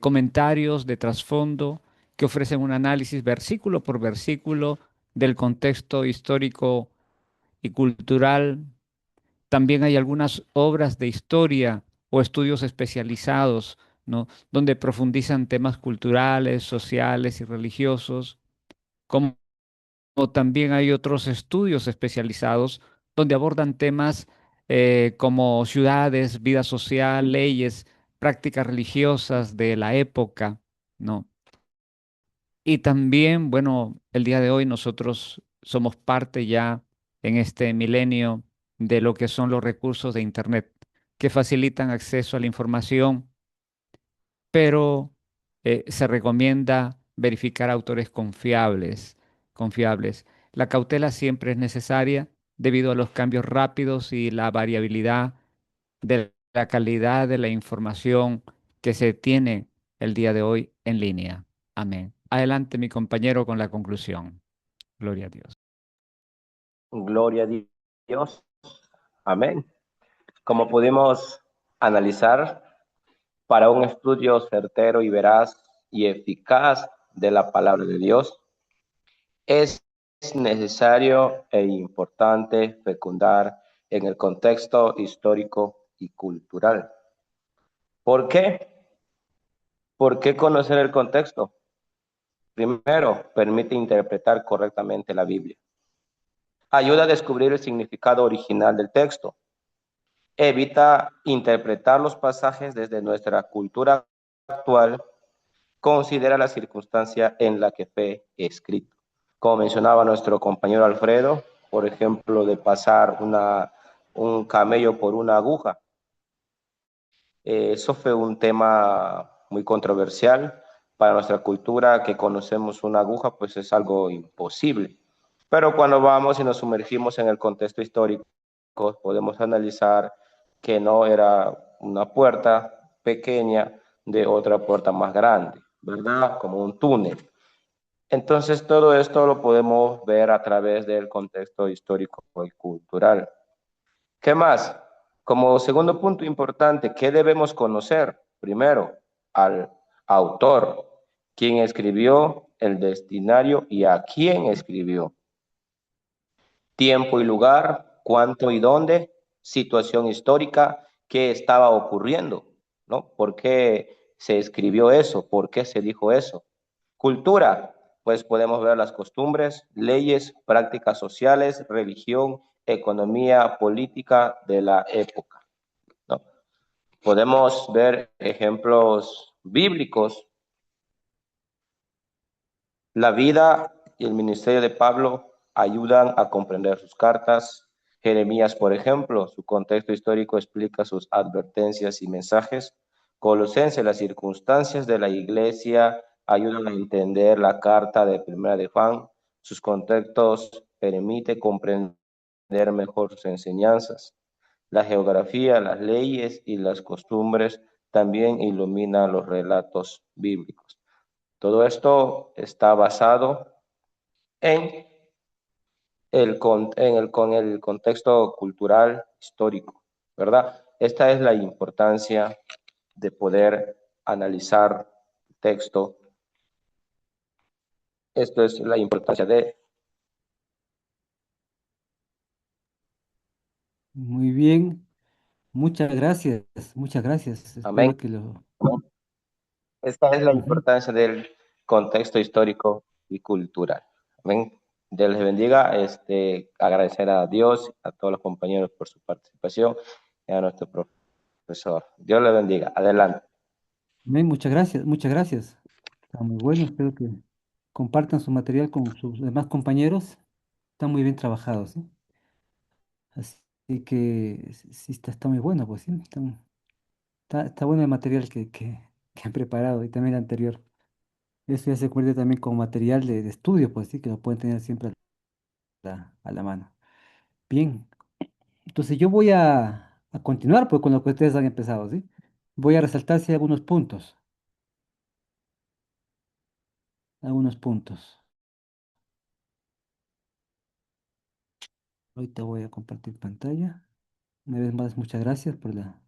comentarios de trasfondo que ofrecen un análisis versículo por versículo del contexto histórico y cultural. También hay algunas obras de historia o estudios especializados, ¿no? Donde profundizan temas culturales, sociales y religiosos, como también hay otros estudios especializados donde abordan temas como ciudades, vida social, leyes, prácticas religiosas de la época, ¿no? Y también, bueno, el día de hoy nosotros somos parte ya en este milenio de lo que son los recursos de Internet, que facilitan acceso a la información, pero se recomienda verificar autores confiables. La cautela siempre es necesaria debido a los cambios rápidos y la variabilidad de la calidad de la información que se tiene el día de hoy en línea. Amén. Adelante, mi compañero, con la conclusión. Gloria a Dios.
Gloria a Dios. Amén. Como pudimos analizar, para un estudio certero y veraz y eficaz de la palabra de Dios, es necesario e importante fecundar en el contexto histórico y cultural. ¿Por qué? ¿Por qué conocer el contexto? Primero, permite interpretar correctamente la Biblia. Ayuda a descubrir el significado original del texto. Evita interpretar los pasajes desde nuestra cultura actual. Considera la circunstancia en la que fue escrito. Como mencionaba nuestro compañero Alfredo, por ejemplo, de pasar un camello por una aguja. Eso fue un tema muy controversial para nuestra cultura, que conocemos una aguja, pues es algo imposible. Pero cuando vamos y nos sumergimos en el contexto histórico, podemos analizar que no era una puerta pequeña de otra puerta más grande, ¿verdad? Como un túnel. Entonces, todo esto lo podemos ver a través del contexto histórico y cultural. ¿Qué más? Como segundo punto importante, ¿qué debemos conocer? Primero, al autor, quién escribió, el destinario y a quién escribió. Tiempo y lugar, cuánto y dónde, situación histórica, qué estaba ocurriendo, ¿no? ¿Por qué se escribió eso? ¿Por qué se dijo eso? Cultura, pues podemos ver las costumbres, leyes, prácticas sociales, religión, economía, política de la época, ¿no? Podemos ver ejemplos bíblicos. La vida y el ministerio de Pablo ayudan a comprender sus cartas. Jeremías, por ejemplo, su contexto histórico explica sus advertencias y mensajes. Colosenses, las circunstancias de la iglesia ayudan a entender la carta de Primera de Juan. Sus contextos permiten comprender mejor sus enseñanzas. La geografía, las leyes y las costumbres también iluminan los relatos bíblicos. Todo esto está basado en con el contexto cultural histórico, ¿verdad? Esta es la importancia de poder analizar texto. Esto es la importancia de...
Muy bien, muchas gracias, muchas gracias.
Amén.
Espero que lo...
Esta es la
Ujú.
importancia del contexto histórico y cultural. Amén. Dios les bendiga. Agradecer a Dios, a todos los compañeros por su participación y a nuestro profesor. Dios les bendiga. Adelante.
Amén, muchas gracias, muchas gracias. Está muy bueno, espero que compartan su material con sus demás compañeros. Están muy bien trabajados, ¿sí? Así que sí, está muy bueno, pues sí. Está bueno el material que han preparado y también el anterior. Eso ya se convierte también como material de estudio, pues sí, que lo pueden tener siempre a la mano. Bien, entonces yo voy a continuar pues, con lo que ustedes han empezado, ¿sí? Voy a resaltar sí, algunos puntos, algunos puntos. Ahorita voy a compartir pantalla. Una vez más, muchas gracias por la...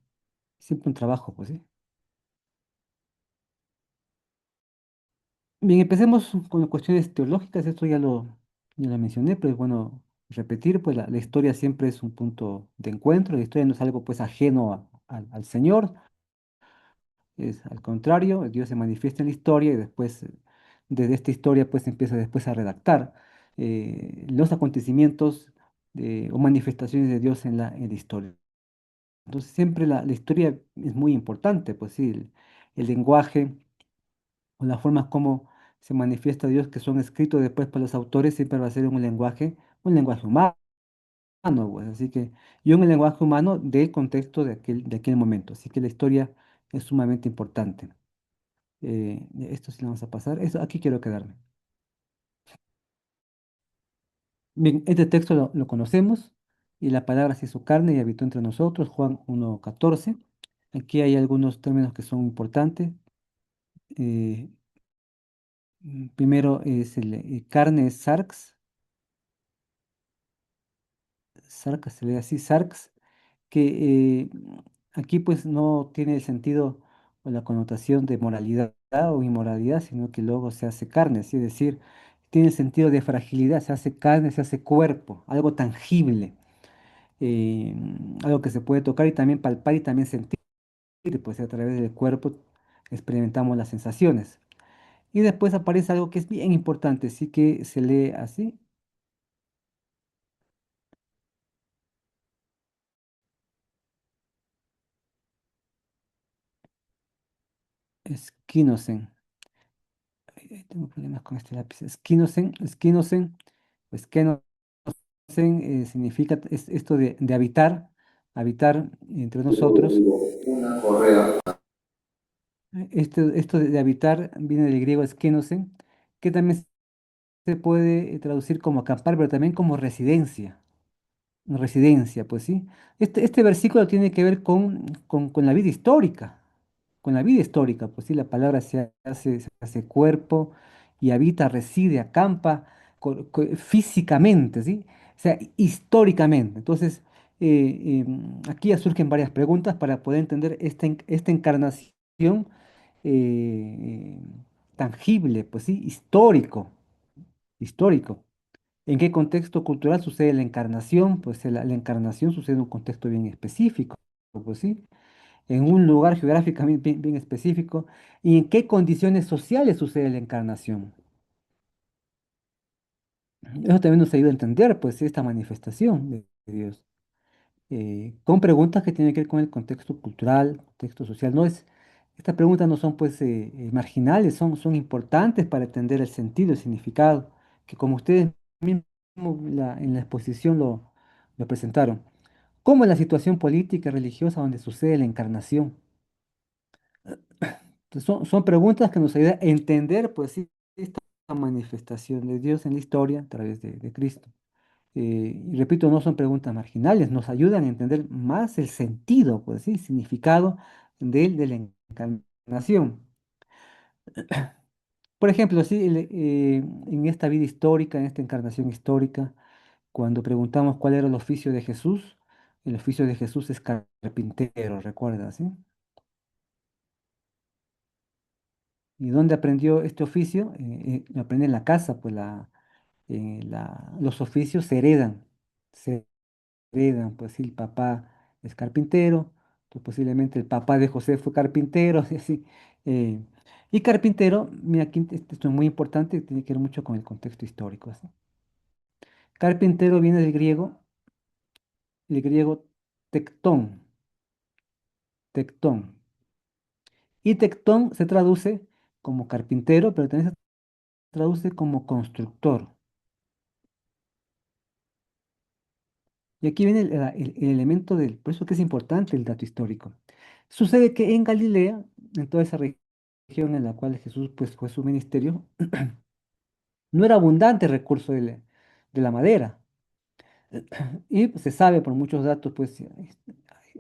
Siempre un trabajo, pues sí. Bien, empecemos con las cuestiones teológicas. Esto ya lo mencioné, pero es bueno repetir, pues la historia siempre es un punto de encuentro. La historia no es algo pues ajeno al Señor. Es al contrario, Dios se manifiesta en la historia y después, desde esta historia, pues empieza después a redactar los acontecimientos o manifestaciones de Dios en la historia. Entonces, siempre la historia es muy importante, pues sí, el lenguaje o la forma como se manifiesta Dios, que son escritos después por los autores, siempre va a ser un lenguaje humano, pues. Así que, yo en el lenguaje humano del contexto de aquel momento. Así que la historia es sumamente importante. Esto sí lo vamos a pasar. Aquí quiero quedarme. Bien, este texto lo conocemos y la palabra se hizo carne y habitó entre nosotros, Juan 1:14. Aquí hay algunos términos que son importantes. Eh, Primero es carne, es sarx, se lee así, sarx, que aquí pues no tiene el sentido o la connotación de moralidad o inmoralidad, sino que luego se hace carne, es decir, tiene el sentido de fragilidad, se hace carne, se hace cuerpo, algo tangible, eh, algo que se puede tocar y también palpar y también sentir, pues a través del cuerpo experimentamos las sensaciones. Y después aparece algo que es bien importante, sí que se lee así, Skinosen. Tengo problemas con este lápiz. Skinosen, pues Skenosen significa esto de habitar, habitar entre nosotros.
Una correa.
Esto de habitar viene del griego skenosen, que también se puede traducir como acampar, pero también como residencia. Residencia, pues sí. Este versículo tiene que ver con la vida histórica, con la vida histórica, pues sí, la palabra se hace cuerpo y habita, reside, acampa físicamente, ¿sí? O sea, históricamente. Entonces, aquí ya surgen varias preguntas para poder entender esta encarnación eh, tangible, pues sí, histórico. ¿En qué contexto cultural sucede la encarnación? Pues la encarnación sucede en un contexto bien específico, pues sí, en un lugar geográficamente bien específico. ¿Y en qué condiciones sociales sucede la encarnación? Eso también nos ayuda a entender, pues, esta manifestación de Dios. Con preguntas que tienen que ver con el contexto cultural, contexto social. Estas preguntas no son, pues, marginales, son importantes para entender el sentido, el significado, que como ustedes mismos en la exposición lo presentaron. ¿Cómo es la situación política y religiosa donde sucede la encarnación? Entonces, son preguntas que nos ayudan a entender, pues, sí, esta manifestación de Dios en la historia a través de Cristo. Y repito, no son preguntas marginales, nos ayudan a entender más el sentido, pues sí, significado de la encarnación. Por ejemplo, sí, en esta vida histórica, en esta encarnación histórica, cuando preguntamos cuál era el oficio de Jesús, el oficio de Jesús es carpintero, ¿recuerdas? ¿Sí? ¿Y dónde aprendió este oficio? Lo aprende en la casa, pues los oficios se heredan, pues sí, el papá es carpintero, pues posiblemente el papá de José fue carpintero, y así. eh, y carpintero, mira, aquí esto es muy importante, tiene que ver mucho con el contexto histórico, así. Carpintero viene del griego tectón, tectón. Y tectón se traduce como carpintero, pero también se traduce como constructor. Y aquí viene el elemento por eso que es importante el dato histórico. Sucede que en Galilea, en toda esa región en la cual Jesús pues, fue su ministerio, no era abundante el recurso de la madera. Y pues, se sabe por muchos datos pues,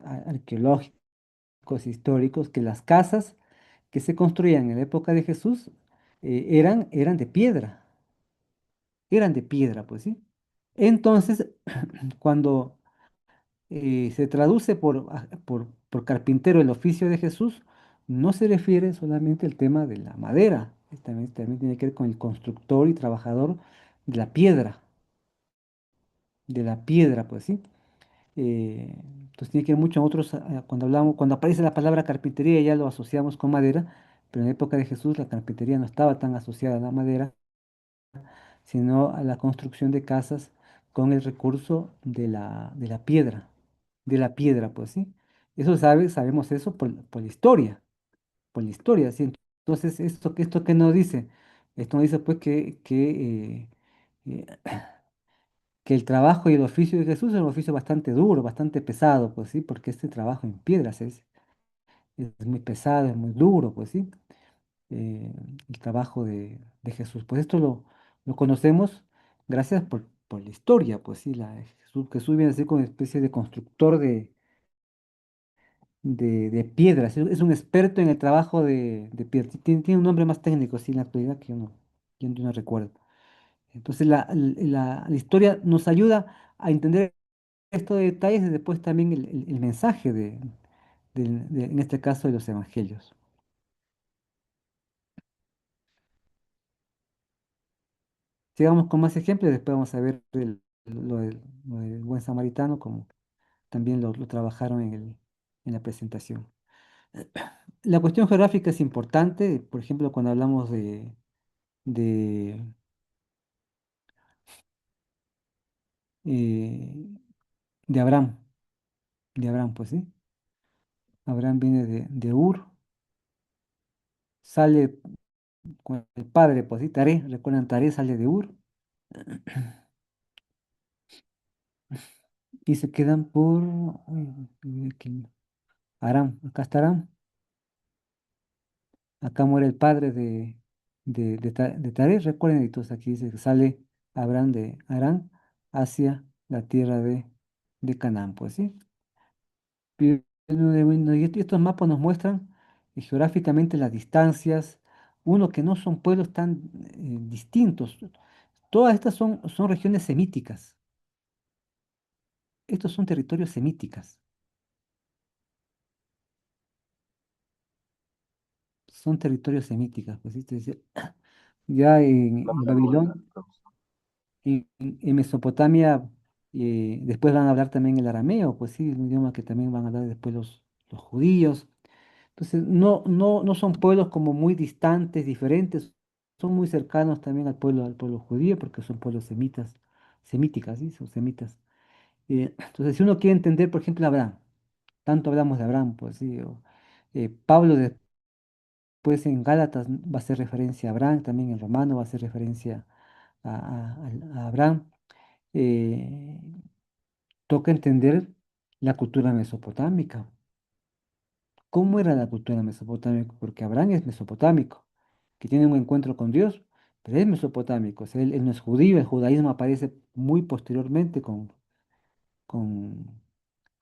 arqueológicos, históricos, que las casas que se construían en la época de Jesús eran de piedra, pues sí. Entonces, cuando se traduce por carpintero el oficio de Jesús, no se refiere solamente al tema de la madera, también tiene que ver con el constructor y trabajador de la piedra, pues sí. Entonces tiene que ver mucho en otros, cuando aparece la palabra carpintería ya lo asociamos con madera, pero en la época de Jesús la carpintería no estaba tan asociada a la madera, sino a la construcción de casas con el recurso de la piedra, pues sí. Eso sabemos eso por la historia, ¿sí? Entonces, ¿esto qué nos dice? Esto nos dice pues eh, que el trabajo y el oficio de Jesús es un oficio bastante duro, bastante pesado, pues sí, porque este trabajo en piedras es muy pesado, es muy duro, pues sí, eh, el trabajo de Jesús. Pues esto lo conocemos gracias por la historia, pues sí, Jesús viene a ser como una especie de constructor de piedras, es un experto en el trabajo de piedras. Tiene un nombre más técnico, sí, en la actualidad yo no recuerdo. Entonces la historia nos ayuda a entender estos detalles y después también el mensaje en este caso, de los evangelios. Sigamos con más ejemplos, después vamos a ver lo del buen samaritano, como también lo trabajaron en la presentación. La cuestión geográfica es importante, por ejemplo, cuando hablamos de, eh, de Abraham, pues sí. Abraham viene de Ur, sale con el padre, pues sí, Taré, recuerdan, Taré sale de Ur y se quedan por uy, aquí, Aram, acá está Aram, acá muere el padre de Taré, recuerden, entonces aquí dice que sale Abraham de Aram hacia la tierra de Canaán, pues sí. Bueno, y estos mapas nos muestran geográficamente las distancias, uno que no son pueblos tan distintos. Todas estas son regiones semíticas. Estos son territorios semíticas. Son territorios semíticas. Pues, ¿sí? Entonces, ya
Una
en
pregunta,
Babilonia,
profesor.
en Mesopotamia, después van a hablar también el arameo, pues sí, un idioma que también van a hablar después los judíos. Entonces, no son pueblos como muy distantes, diferentes, son muy cercanos también al pueblo judío, porque son pueblos semíticas, ¿sí? Son semitas. Entonces, si uno quiere entender, por ejemplo, Abraham, tanto hablamos de Abraham, pues sí, Pablo después en Gálatas va a hacer referencia a Abraham, también en Romano va a hacer referencia a Abraham. eh, Toca entender la cultura mesopotámica. ¿Cómo era la cultura mesopotámica? Porque Abraham es mesopotámico, que tiene un encuentro con Dios, pero es mesopotámico, o sea, él no es judío, el judaísmo aparece muy posteriormente con, con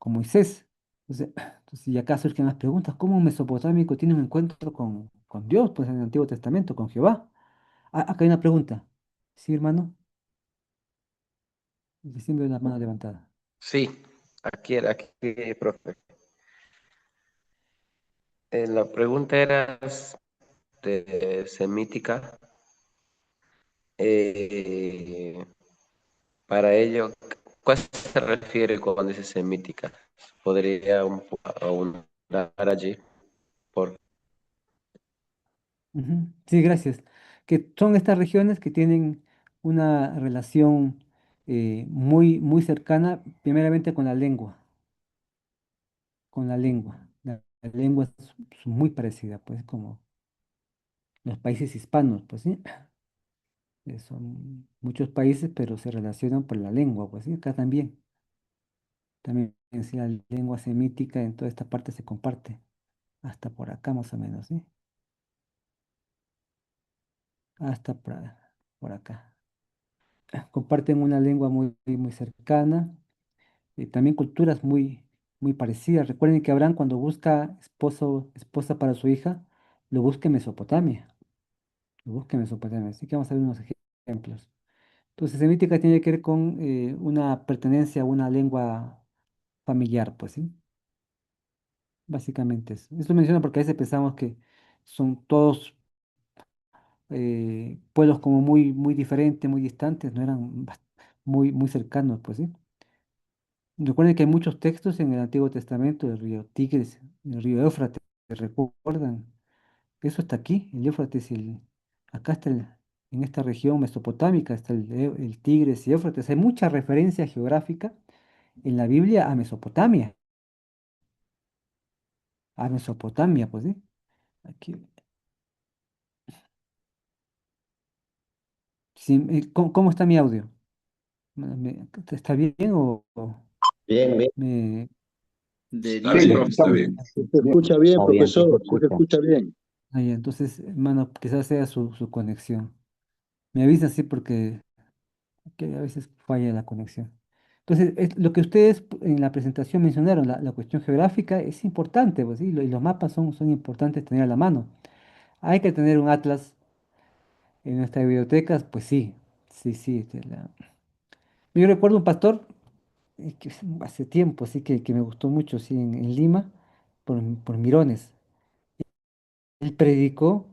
Moisés. Entonces, entonces, y acá surgen las preguntas, ¿cómo un mesopotámico tiene un encuentro con Dios, pues en el Antiguo Testamento, con Jehová? Ah, acá hay una pregunta. Sí, hermano, y siempre la mano levantada.
Sí, aquí, profe. La pregunta era semítica. Eh, para ello, ¿cuál se refiere cuando dice semítica? ¿Podría ahondar allí? Por...
Ujú. Sí, gracias. Que son estas regiones que tienen una relación muy cercana, primeramente con la lengua. La lengua es muy parecida, pues, como los países hispanos, pues sí. Son muchos países, pero se relacionan por la lengua, pues sí, acá también. También sí, la lengua semítica en toda esta parte se comparte, hasta por acá más o menos, ¿sí? Hasta por acá. Comparten una lengua muy cercana, también culturas muy parecidas. Recuerden que Abraham cuando busca esposa para su hija, lo busca en Mesopotamia, lo busca en Mesopotamia. Así que vamos a ver unos ejemplos. Entonces, semítica tiene que ver con una pertenencia a una lengua familiar, pues sí, básicamente eso. Esto menciono porque a veces pensamos que son todos pueblos como muy diferentes, muy distantes, no eran muy cercanos, pues sí. Recuerden que hay muchos textos en el Antiguo Testamento del río Tigris, el río Éufrates, ¿recuerdan? Eso está aquí, el Éufrates, acá está en esta región mesopotámica está el Tigris y Éufrates. Hay mucha referencia geográfica en la Biblia a Mesopotamia, pues sí. Aquí, sí, ¿cómo está mi audio? ¿Está bien o
Bien, bien.
me...
De
Está
Dios,
bien,
profe.
está bien.
Sí se escucha bien,
Está bien, sí se
profesor, sí se
escucha.
escucha bien.
Ah, ya, entonces, hermano, quizás sea su conexión. Me avisa, sí, porque que a veces falla la conexión. Entonces, lo que ustedes en la presentación mencionaron, la cuestión geográfica, es importante, pues, ¿sí? Y los mapas son importantes tener a la mano. Hay que tener un atlas en nuestras bibliotecas, pues sí, sí. Yo recuerdo un pastor que hace tiempo, sí, que me gustó mucho, sí, en Lima, por Mirones. Él predicó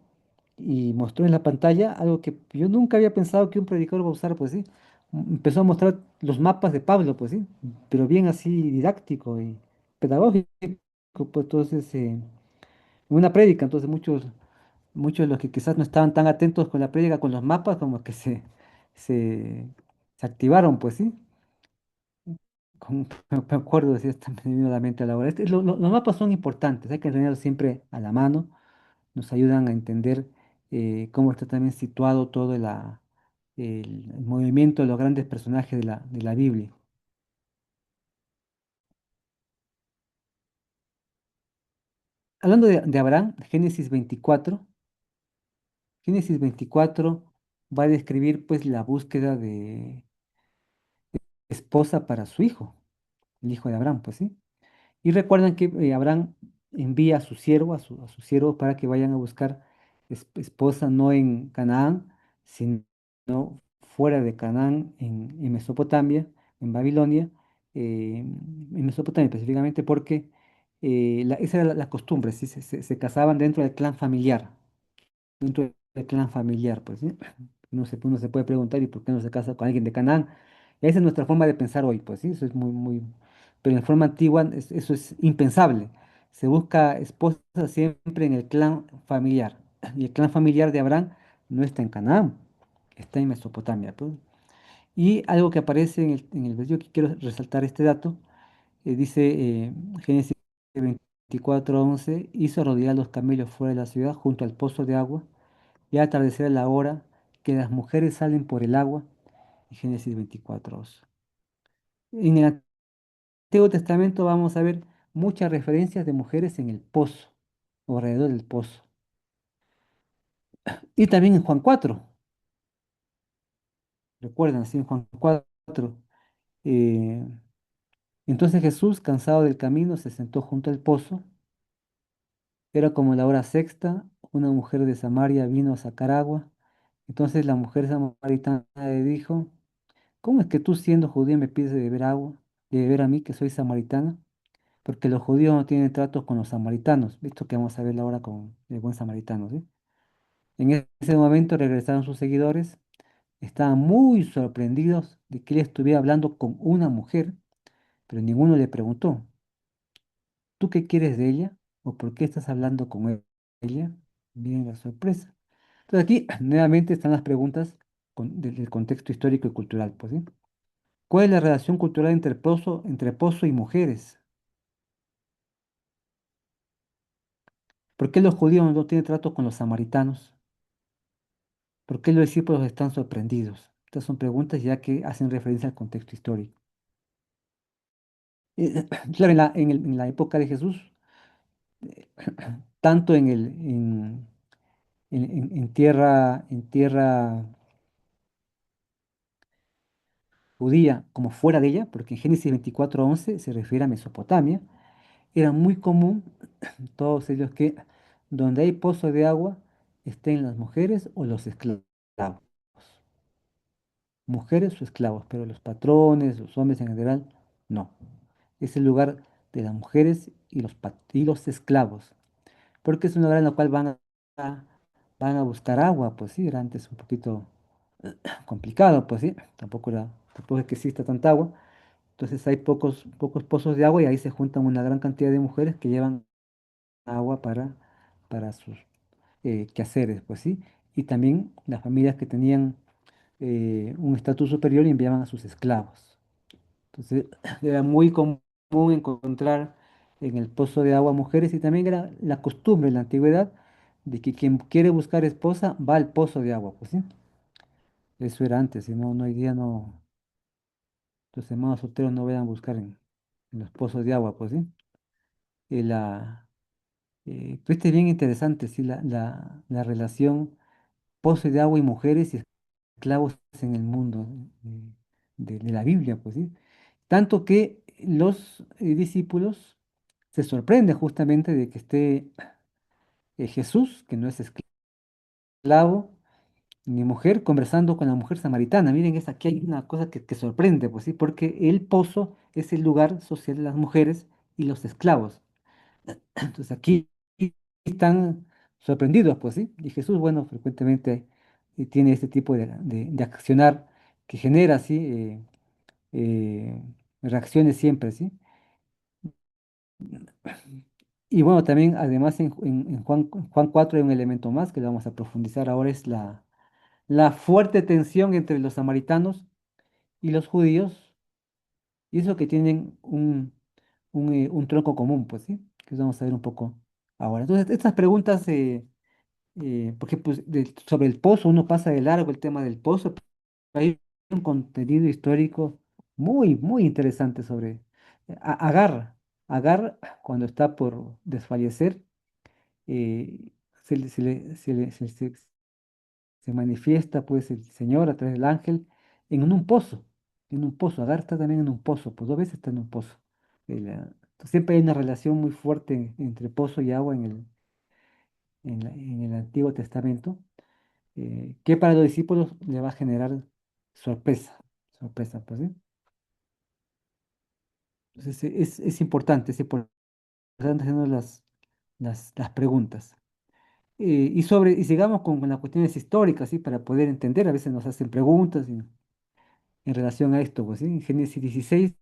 y mostró en la pantalla algo que yo nunca había pensado que un predicador va a usar, pues sí. Empezó a mostrar los mapas de Pablo, pues sí, pero bien así didáctico y pedagógico, pues entonces, en una prédica, entonces muchos de los que quizás no estaban tan atentos con la prédica, con los mapas, como que se, se activaron, pues sí. Me acuerdo, si esta me vino a la mente a la hora. Los mapas son importantes, hay que tenerlos siempre a la mano nos ayudan a entender cómo está también situado todo el movimiento de los grandes personajes de la Biblia. Hablando de Abraham, Génesis 24 va a describir pues la búsqueda de esposa para su hijo, el hijo de Abraham, pues sí. Y recuerdan que Abraham envía a su siervo, a su siervo para que vayan a buscar esposa no en Canaán, sino fuera de Canaán, en Mesopotamia, en Babilonia, en Mesopotamia específicamente porque esa era la costumbre, ¿sí? Se casaban dentro del clan familiar, dentro del clan familiar, pues, ¿sí? Uno se puede preguntar, ¿y por qué no se casa con alguien de Canaán? Esa es nuestra forma de pensar hoy, pues, ¿sí? Eso es muy... Pero en forma antigua eso es impensable. Se busca esposa siempre en el clan familiar. Y el clan familiar de Abraham no está en Canaán, está en Mesopotamia, pues. Y algo que aparece en el versículo, que quiero resaltar este dato, dice Génesis 24:11, hizo rodear los camellos fuera de la ciudad junto al pozo de agua y al atardecer la hora que las mujeres salen por el agua, en Génesis 24:2. En el Antiguo Testamento vamos a ver muchas referencias de mujeres en el pozo, o alrededor del pozo. Y también en Juan 4, recuerdan, sí, en Juan 4. eh, entonces Jesús, cansado del camino, se sentó junto al pozo. Era como la hora sexta, una mujer de Samaria vino a sacar agua. Entonces la mujer samaritana le dijo, ¿cómo es que tú siendo judío me pides de beber agua, de beber a mí que soy samaritana? Porque los judíos no tienen tratos con los samaritanos. Esto que vamos a ver ahora con el buen samaritano, ¿sí? En ese momento regresaron sus seguidores. Estaban muy sorprendidos de que él estuviera hablando con una mujer, pero ninguno le preguntó, ¿tú qué quieres de ella? ¿O por qué estás hablando con ella? Miren la sorpresa. Entonces aquí nuevamente están las preguntas del contexto histórico y cultural, pues, ¿sí? ¿Cuál es la relación cultural entre pozo y mujeres? ¿Por qué los judíos no tienen trato con los samaritanos? ¿Por qué los discípulos están sorprendidos? Estas son preguntas ya que hacen referencia al contexto histórico. Claro, en la época de Jesús, tanto en tierra judía como fuera de ella, porque en Génesis 24:11 se refiere a Mesopotamia, era muy común todos ellos que donde hay pozo de agua estén las mujeres o los esclavos. Mujeres o esclavos, pero los patrones, los hombres en general, no. Es el lugar de las mujeres y y los esclavos, porque es un lugar en el cual a, van a buscar agua, pues sí, era antes un poquito complicado, pues sí, tampoco es que exista tanta agua, entonces hay pocos pozos de agua y ahí se juntan una gran cantidad de mujeres que llevan agua para sus quehaceres, pues sí, y también las familias que tenían un estatus superior y enviaban a sus esclavos. Entonces era muy común encontrar en el pozo de agua mujeres y también era la costumbre en la antigüedad de que quien quiere buscar esposa va al pozo de agua, pues sí. Eso era antes, si no, no hoy día no, los hermanos solteros no vayan a buscar en los pozos de agua, pues sí. Pues este es bien interesante, sí, la relación pozo de agua y mujeres y esclavos en el mundo de la Biblia, pues sí. Tanto que los discípulos se sorprenden justamente de que esté Jesús, que no es esclavo ni mujer, conversando con la mujer samaritana. Miren, aquí hay una cosa que sorprende, pues sí, porque el pozo es el lugar social de las mujeres y los esclavos. Entonces aquí están sorprendidos, pues sí. Y Jesús, bueno, frecuentemente tiene este tipo de accionar que genera, sí, reacciones siempre, sí. Y bueno, también, además, en Juan 4 hay un elemento más que lo vamos a profundizar ahora, es la fuerte tensión entre los samaritanos y los judíos, y eso que tienen un tronco común, pues sí, que vamos a ver un poco ahora. Entonces, estas preguntas porque pues, sobre el pozo uno pasa de largo el tema del pozo, pero hay un contenido histórico muy, muy interesante sobre Agar. Agar, cuando está por desfallecer, eh, se manifiesta pues el Señor a través del ángel en un pozo. Agar está también en un pozo, pues dos veces está en un pozo. Siempre hay una relación muy fuerte entre pozo y agua en el Antiguo Testamento, que para los discípulos le va a generar sorpresa, sorpresa, pues, ¿sí? Entonces es importante hacernos las preguntas. Y sigamos con las cuestiones históricas, ¿sí? Para poder entender, a veces nos hacen preguntas en relación a esto, pues, ¿sí? En Génesis 16,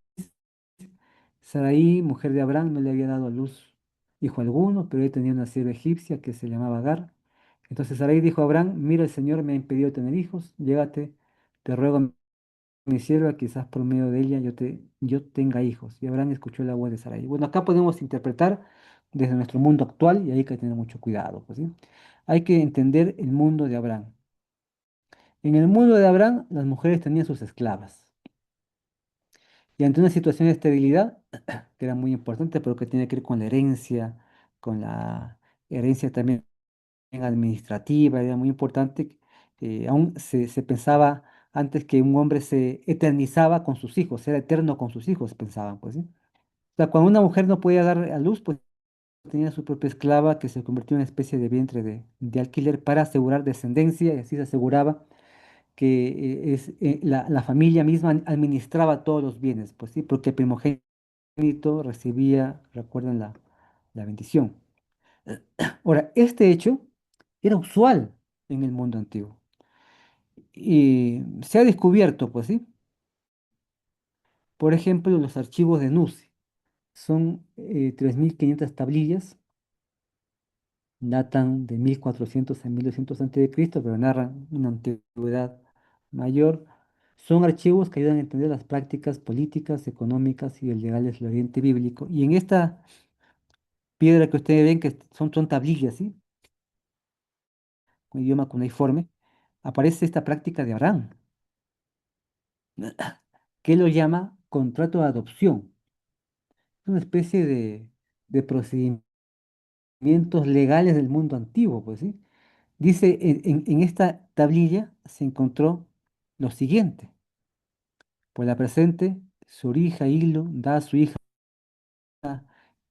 Sarai, mujer de Abraham, no le había dado a luz hijo alguno, pero ella tenía una sierva egipcia que se llamaba Agar. Entonces Sarai dijo a Abraham, mira, el Señor me ha impedido tener hijos, llégate, te ruego a mi sierva, quizás por medio de ella yo tenga hijos. Y Abraham escuchó la voz de Sarai. Bueno, acá podemos interpretar desde nuestro mundo actual y hay que tener mucho cuidado, pues, ¿sí? Hay que entender el mundo de Abraham. En el mundo de Abraham, las mujeres tenían sus esclavas. Y ante una situación de esterilidad, que era muy importante, pero que tiene que ver con la herencia también administrativa, era muy importante. Aún se pensaba antes que un hombre se eternizaba con sus hijos, era eterno con sus hijos, pensaban, pues, ¿sí? O sea, cuando una mujer no podía dar a luz, pues tenía su propia esclava que se convirtió en una especie de vientre de alquiler para asegurar descendencia, y así se aseguraba que la familia misma administraba todos los bienes, pues sí, porque el primogénito recibía, recuerden, la bendición. Ahora, este hecho era usual en el mundo antiguo y se ha descubierto, pues sí, por ejemplo, los archivos de Nuzi. Son 3.500 tablillas, datan de 1400 a 1200 Cristo, pero narran una antigüedad mayor. Son archivos que ayudan a entender las prácticas políticas, económicas y legales del Oriente Bíblico. Y en esta piedra que ustedes ven, que son tablillas, ¿sí? Un idioma cuneiforme, aparece esta práctica de Abraham, que él lo llama contrato de adopción. Es una especie de procedimientos legales del mundo antiguo, pues, ¿sí? Dice, en esta tablilla se encontró lo siguiente. Por la presente, su hija Hilo da a su hija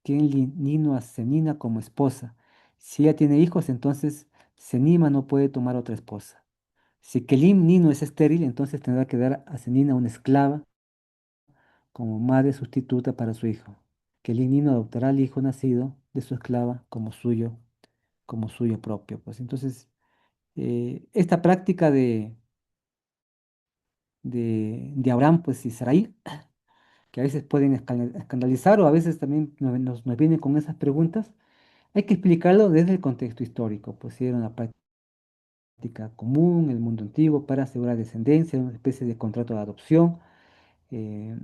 Kenli Nino a Senina como esposa. Si ella tiene hijos, entonces Senima no puede tomar otra esposa. Si Kelim Nino es estéril, entonces tendrá que dar a Senina una esclava como madre sustituta para su hijo. Kelim Nino adoptará al hijo nacido de su esclava como suyo propio. Pues entonces, esta práctica de Abraham, pues y Sarai, que a veces pueden escandalizar o a veces también nos vienen con esas preguntas, hay que explicarlo desde el contexto histórico, pues si era una práctica común en el mundo antiguo para asegurar descendencia, una especie de contrato de adopción, eh,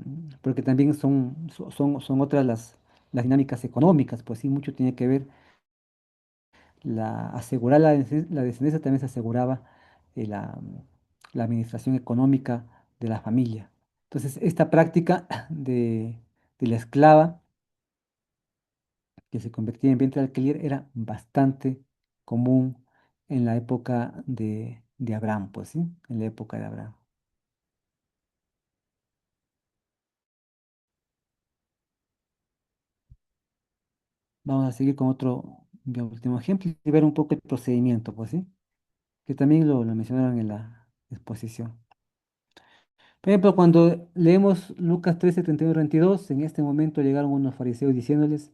porque también son otras las dinámicas económicas, pues sí, mucho tiene que ver asegurar la descendencia, también se aseguraba la administración económica de la familia. Entonces, esta práctica de la esclava que se convertía en vientre de alquiler era bastante común en la época de Abraham, pues sí, en la época de Abraham. Vamos a seguir con otro último ejemplo y ver un poco el procedimiento, pues sí, que también lo mencionaron en la exposición. Por ejemplo, cuando leemos Lucas 13, 31, 32, en este momento llegaron unos fariseos diciéndoles,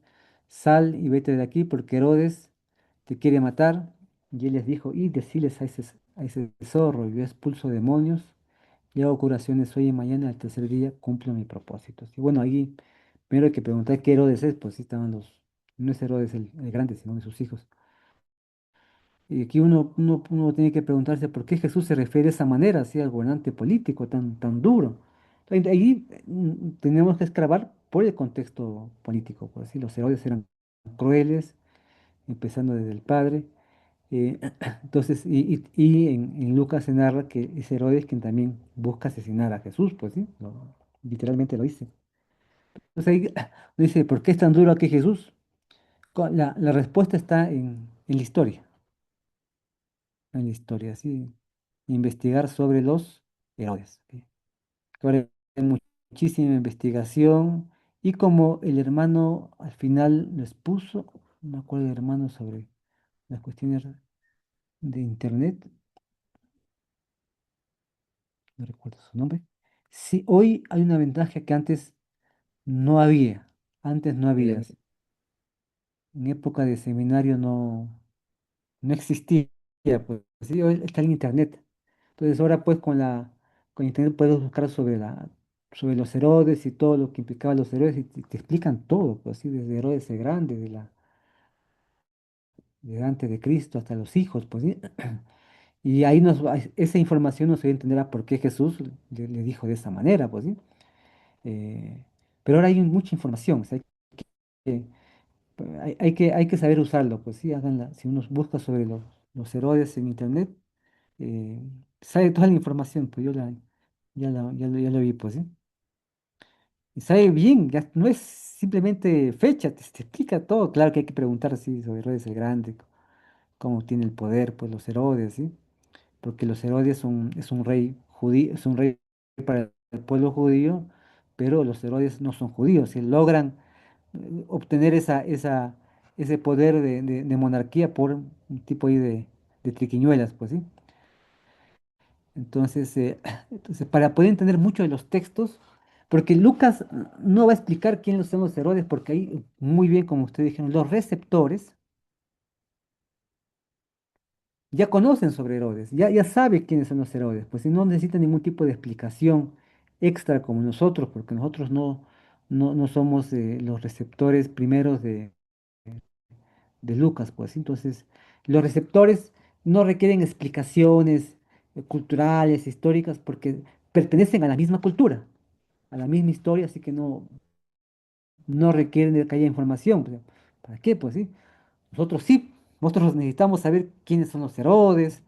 sal y vete de aquí porque Herodes te quiere matar. Y él les dijo, y deciles a ese zorro, yo expulso demonios y hago curaciones hoy y mañana, al tercer día cumplo mis propósitos. Y bueno, ahí primero hay que preguntar qué Herodes es, pues sí estaban no es Herodes el grande, sino de sus hijos. Y aquí uno tiene que preguntarse por qué Jesús se refiere de esa manera, así al gobernante político tan duro. Entonces, ahí tenemos que escarbar por el contexto político, pues, ¿sí? Los Herodes eran crueles, empezando desde el padre. Eh, entonces, en Lucas se narra que es Herodes quien también busca asesinar a Jesús, pues sí, literalmente lo dice. Entonces ahí dice, ¿por qué es tan duro aquí Jesús? La respuesta está en la historia, en la historia, sí, investigar sobre los Herodes. ¿Sí? Que ahora hay muchísima investigación y como el hermano al final les puso, no me acuerdo del hermano sobre las cuestiones de internet, no recuerdo su nombre. Sí, hoy hay una ventaja que no había, antes no había. En época de seminario no existía, pues sí, hoy está en internet. Entonces ahora pues con internet puedes buscar sobre los Herodes y todo lo que implicaba los Herodes y te explican todo, pues sí, desde Herodes el Grande, de antes de Cristo hasta los hijos, pues sí. Y ahí esa información nos entenderá por qué Jesús le dijo de esa manera, pues sí. Eh, pero ahora hay mucha información, o sea, que, hay que saber usarlo, pues sí, si uno busca sobre los Herodes en internet, eh, sale toda la información, pues ya lo vi, pues sí. Y sabe bien, ya no es simplemente fecha, te explica todo. Claro que hay que preguntar, sí, sobre Herodes el Grande, cómo tiene el poder, pues los Herodes, ¿sí? Porque los Herodes es un rey judío, es un rey para el pueblo judío, pero los Herodes no son judíos, y logran obtener ese poder de monarquía por un tipo ahí de triquiñuelas, pues sí. Entonces, entonces, para poder entender mucho de los textos, porque Lucas no va a explicar quiénes son los Herodes, porque ahí, muy bien, como ustedes dijeron, los receptores ya conocen sobre Herodes, ya sabe quiénes son los Herodes, pues si no necesitan ningún tipo de explicación extra como nosotros, porque nosotros no somos los receptores primeros de Lucas, pues. Entonces, los receptores no requieren explicaciones culturales, históricas, porque pertenecen a la misma cultura, a la misma historia, así que no requieren de que haya información. Pues, ¿para qué? Pues sí. Nosotros sí, nosotros necesitamos saber quiénes son los Herodes.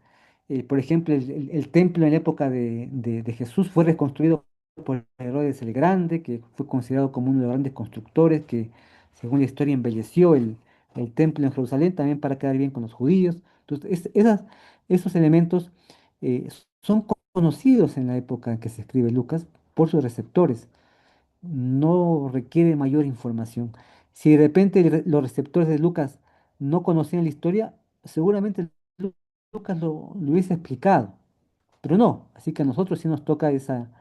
Por ejemplo, el templo en la época de Jesús fue reconstruido por Herodes el Grande, que fue considerado como uno de los grandes constructores, que según la historia embelleció el templo en Jerusalén también para quedar bien con los judíos. Entonces, esos elementos son conocidos en la época en que se escribe Lucas por sus receptores, no requiere mayor información. Si de repente los receptores de Lucas no conocían la historia, seguramente Lucas lo hubiese explicado, pero no. Así que a nosotros sí nos toca esa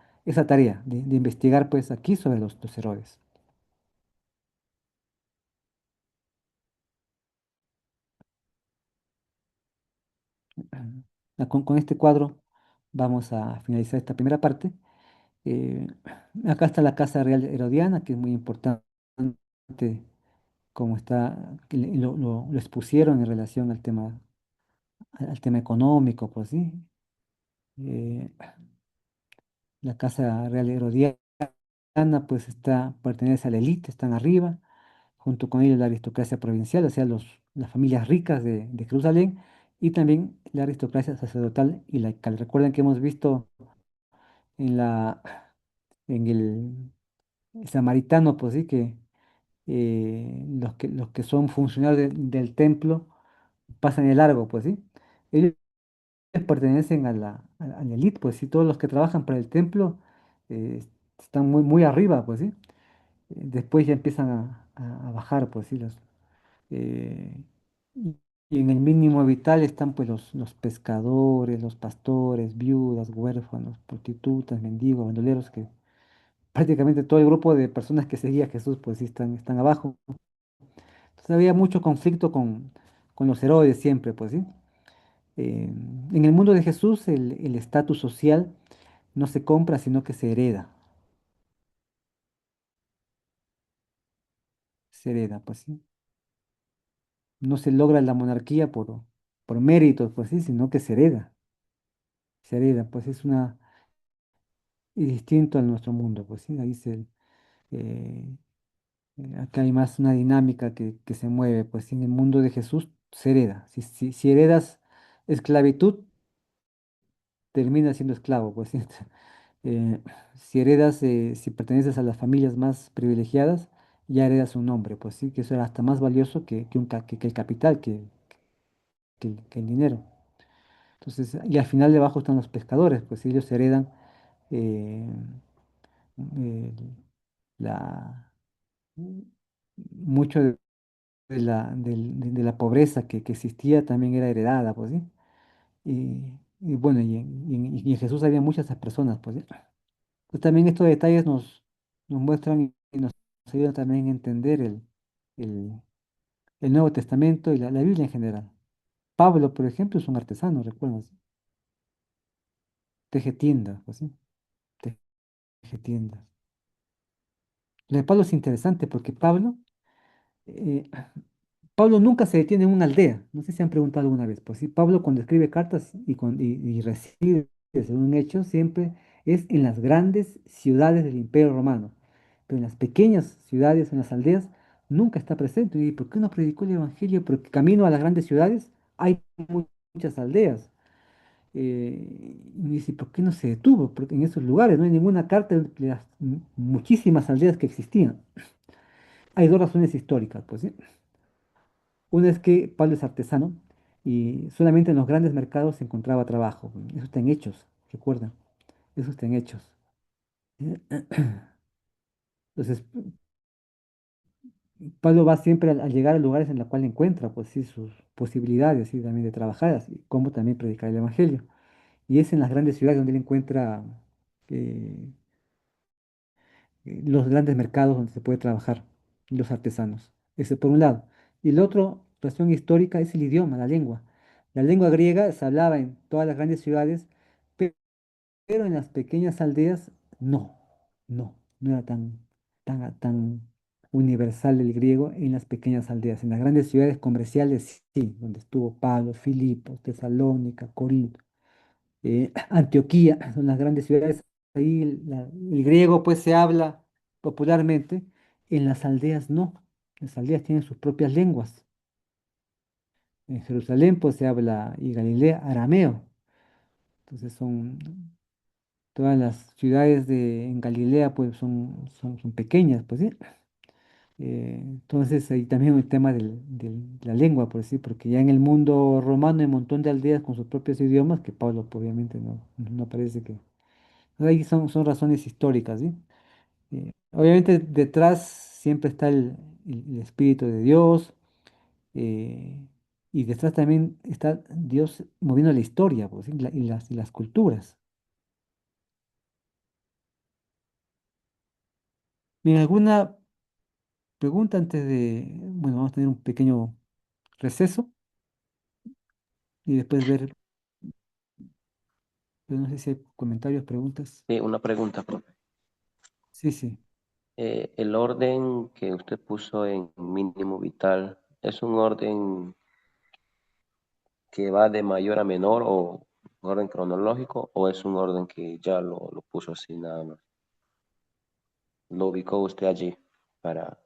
tarea de investigar pues aquí sobre los Herodes. Con este cuadro vamos a finalizar esta primera parte. Eh, Acá está la Casa Real Herodiana, que es muy importante, como está, que lo expusieron en relación al tema económico, pues sí. Eh, la Casa Real Herodiana, pues pertenece a la élite, están arriba, junto con ellos la aristocracia provincial, o sea, las familias ricas de Jerusalén, y también la aristocracia sacerdotal y laical. Recuerden que hemos visto en en el samaritano, pues sí, que los que son funcionarios del templo pasan el largo, pues sí. Ellos pertenecen a la élite, pues sí, todos los que trabajan para el templo eh, están muy arriba, pues sí. Después ya empiezan a bajar, pues sí. Eh, y y en el mínimo vital están pues los pescadores, los pastores, viudas, huérfanos, prostitutas, mendigos, bandoleros, que prácticamente todo el grupo de personas que seguía a Jesús, pues sí están abajo. Entonces había mucho conflicto con los Herodes siempre, pues sí. Eh, en el mundo de Jesús el estatus social no se compra, sino que se hereda. Se hereda, pues sí. No se logra la monarquía por méritos, pues sí, sino que se hereda. Se hereda, pues es distinto a nuestro mundo, pues sí. Eh, Acá hay más una dinámica que se mueve, pues sí, en el mundo de Jesús se hereda. Si heredas esclavitud, terminas siendo esclavo, pues. ¿Sí? Si heredas, si perteneces a las familias más privilegiadas, ya heredas un nombre, pues sí, que eso era hasta más valioso que el capital, que el dinero. Entonces, y al final debajo están los pescadores, pues ellos heredan eh, el- la, mucho de la pobreza que existía también era heredada, pues sí. Y bueno, y en Jesús había muchas de esas personas, pues sí. Pues también estos detalles nos muestran y nos ayudan también a entender el, el Nuevo Testamento y la Biblia en general. Pablo, por ejemplo, es un artesano, ¿recuerdas? Teje tiendas, pues sí, teje tiendas. Lo de Pablo es interesante porque eh, Pablo nunca se detiene en una aldea. No sé si han preguntado alguna vez. Pues sí, Pablo cuando escribe cartas y recibe, según hechos, siempre es en las grandes ciudades del Imperio Romano. Pero en las pequeñas ciudades, en las aldeas, nunca está presente. ¿Y por qué no predicó el Evangelio? Porque camino a las grandes ciudades hay muchas aldeas. Y dice, ¿por qué no se detuvo? Porque en esos lugares no hay ninguna carta de las muchísimas aldeas que existían. Hay dos razones históricas, pues sí. Una es que Pablo es artesano y solamente en los grandes mercados se encontraba trabajo. Eso está en hechos, recuerda. Eso está en hechos. Entonces, Pablo va siempre a llegar a lugares en los cuales encuentra, pues sí, sus posibilidades, sí, también de trabajar, así como también predicar el evangelio. Y es en las grandes ciudades donde él encuentra eh, los grandes mercados donde se puede trabajar, y los artesanos. Ese por un lado. Y la otra razón histórica es el idioma, la lengua. La lengua griega se hablaba en todas las grandes ciudades, pero en las pequeñas aldeas no, no era tan universal el griego en las pequeñas aldeas. En las grandes ciudades comerciales sí, donde estuvo Pablo, Filipos, Tesalónica, Corinto, Antioquía, son las grandes ciudades. Ahí el griego pues se habla popularmente, en las aldeas no. Las aldeas tienen sus propias lenguas. En Jerusalén pues se habla y Galilea arameo. Entonces todas las ciudades en Galilea pues son pequeñas, pues sí. Entonces ahí también el tema de la lengua, por decir, porque ya en el mundo romano hay un montón de aldeas con sus propios idiomas que Pablo pues, obviamente no parece que... Ahí son razones históricas, ¿sí? Obviamente detrás siempre está el Espíritu de Dios, eh, y detrás también está Dios moviendo la historia, pues, ¿sí? Y las culturas. Bien, ¿alguna pregunta antes de... Bueno, vamos a tener un pequeño receso y después ver, pero no sé si hay comentarios, preguntas.
Sí, una pregunta, profe.
Sí, sí.
El orden que usted puso en mínimo vital, ¿es un orden que va de mayor a menor o un orden cronológico o es un orden que ya lo puso así nada más? Lo ubicó usted allí para...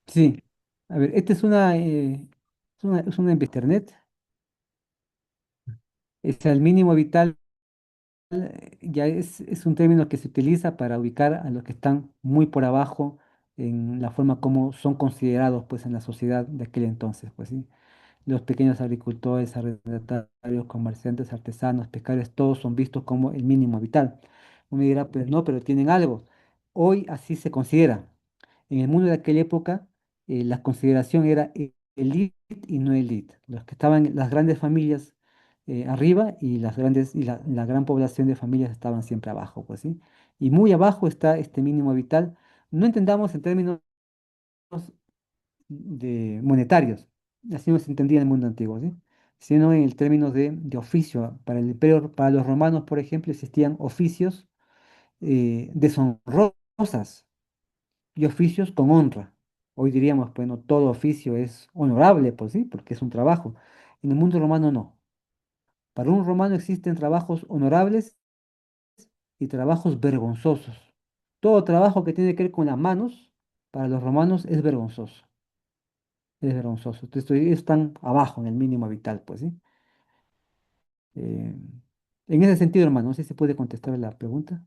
Sí. A ver, esta es una en internet. Es el mínimo vital. Ya es un término que se utiliza para ubicar a los que están muy por abajo en la forma como son considerados pues en la sociedad de aquel entonces, pues sí. Los pequeños agricultores, arrendatarios, comerciantes, artesanos, pescadores, todos son vistos como el mínimo vital. Uno dirá, pues no, pero tienen algo. Hoy así se considera. En el mundo de aquella época, la consideración era elite y no elite. Los que estaban, las grandes familias arriba y la gran población de familias estaban siempre abajo, pues sí. Y muy abajo está este mínimo vital. No entendamos en términos monetarios, así no se entendía en el mundo antiguo, ¿sí? Sino en el término de oficio. Para el imperio, para los romanos, por ejemplo, existían oficios deshonrosas y oficios con honra. Hoy diríamos, bueno, todo oficio es honorable, pues sí, porque es un trabajo. En el mundo romano no. Para un romano existen trabajos honorables y trabajos vergonzosos. Todo trabajo que tiene que ver con las manos, para los romanos es vergonzoso. es vergonzoso. Entonces, ellos están abajo en el mínimo vital, pues, ¿sí? Eh, en ese sentido, hermano, no sé si se puede contestar la pregunta.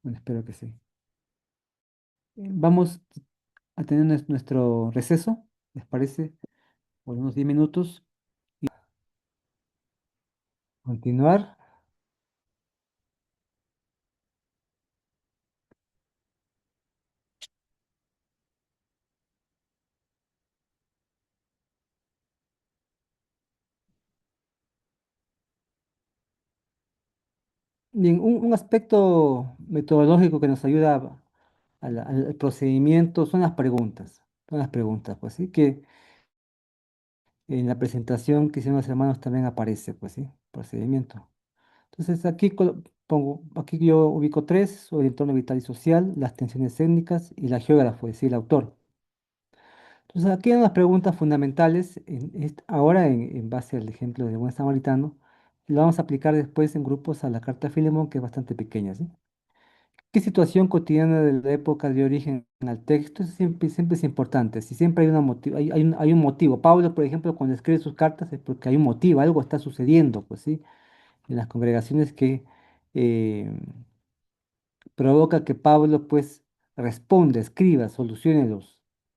Bueno, espero que sí. Vamos a tener nuestro receso, ¿les parece? Por unos 10 minutos y continuar. Bien, un aspecto metodológico que nos ayuda al procedimiento son las preguntas. Son las preguntas, pues sí, que en la presentación que hicieron los hermanos también aparece, pues sí, procedimiento. Entonces aquí pongo, aquí yo ubico tres: sobre el entorno vital y social, las tensiones étnicas y la geógrafo, es decir, el autor. Entonces aquí hay unas preguntas fundamentales, ahora en base al ejemplo de buen samaritano, y lo vamos a aplicar después en grupos a la carta a Filemón, que es bastante pequeña, ¿sí? ¿Qué situación cotidiana de la época de origen al texto? Eso siempre es importante. Si siempre hay, hay un motivo. Pablo, por ejemplo, cuando escribe sus cartas es porque hay un motivo, algo está sucediendo, pues sí, en las congregaciones que eh, provoca que Pablo, pues, responda, escriba, solucione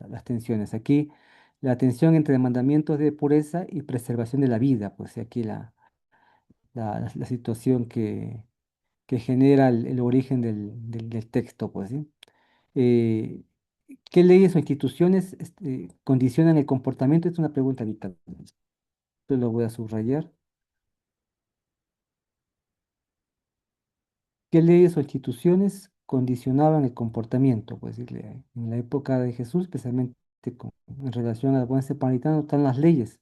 las tensiones. Aquí la tensión entre mandamientos de pureza y preservación de la vida, pues, y aquí la situación que genera el origen del texto, pues, ¿sí? Eh, ¿Qué leyes o instituciones condicionan el comportamiento? Es una pregunta vital. Esto lo voy a subrayar. ¿Qué leyes o instituciones condicionaban el comportamiento? Pues en la época de Jesús, especialmente en relación al buen samaritano, están las leyes.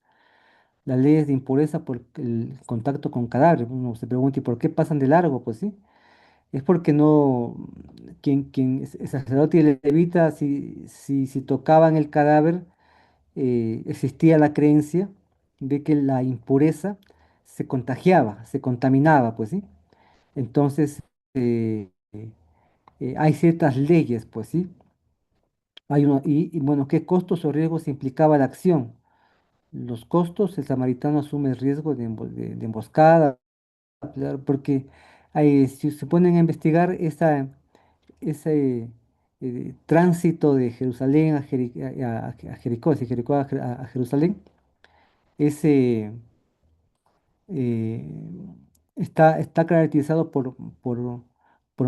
Las leyes de impureza por el contacto con cadáveres. Uno se pregunta, ¿y por qué pasan de largo? Pues sí, es porque no, quien es sacerdote y levita, si tocaban el cadáver, existía la creencia de que la impureza se contagiaba, se contaminaba, pues sí. Entonces, hay ciertas leyes, pues sí. Bueno, ¿qué costos o riesgos implicaba la acción? Los costos, el samaritano asume el riesgo de emboscada, claro, porque si se ponen a investigar ese tránsito de Jerusalén a Jericó, de Jericó a Jerusalén, ese eh, está caracterizado por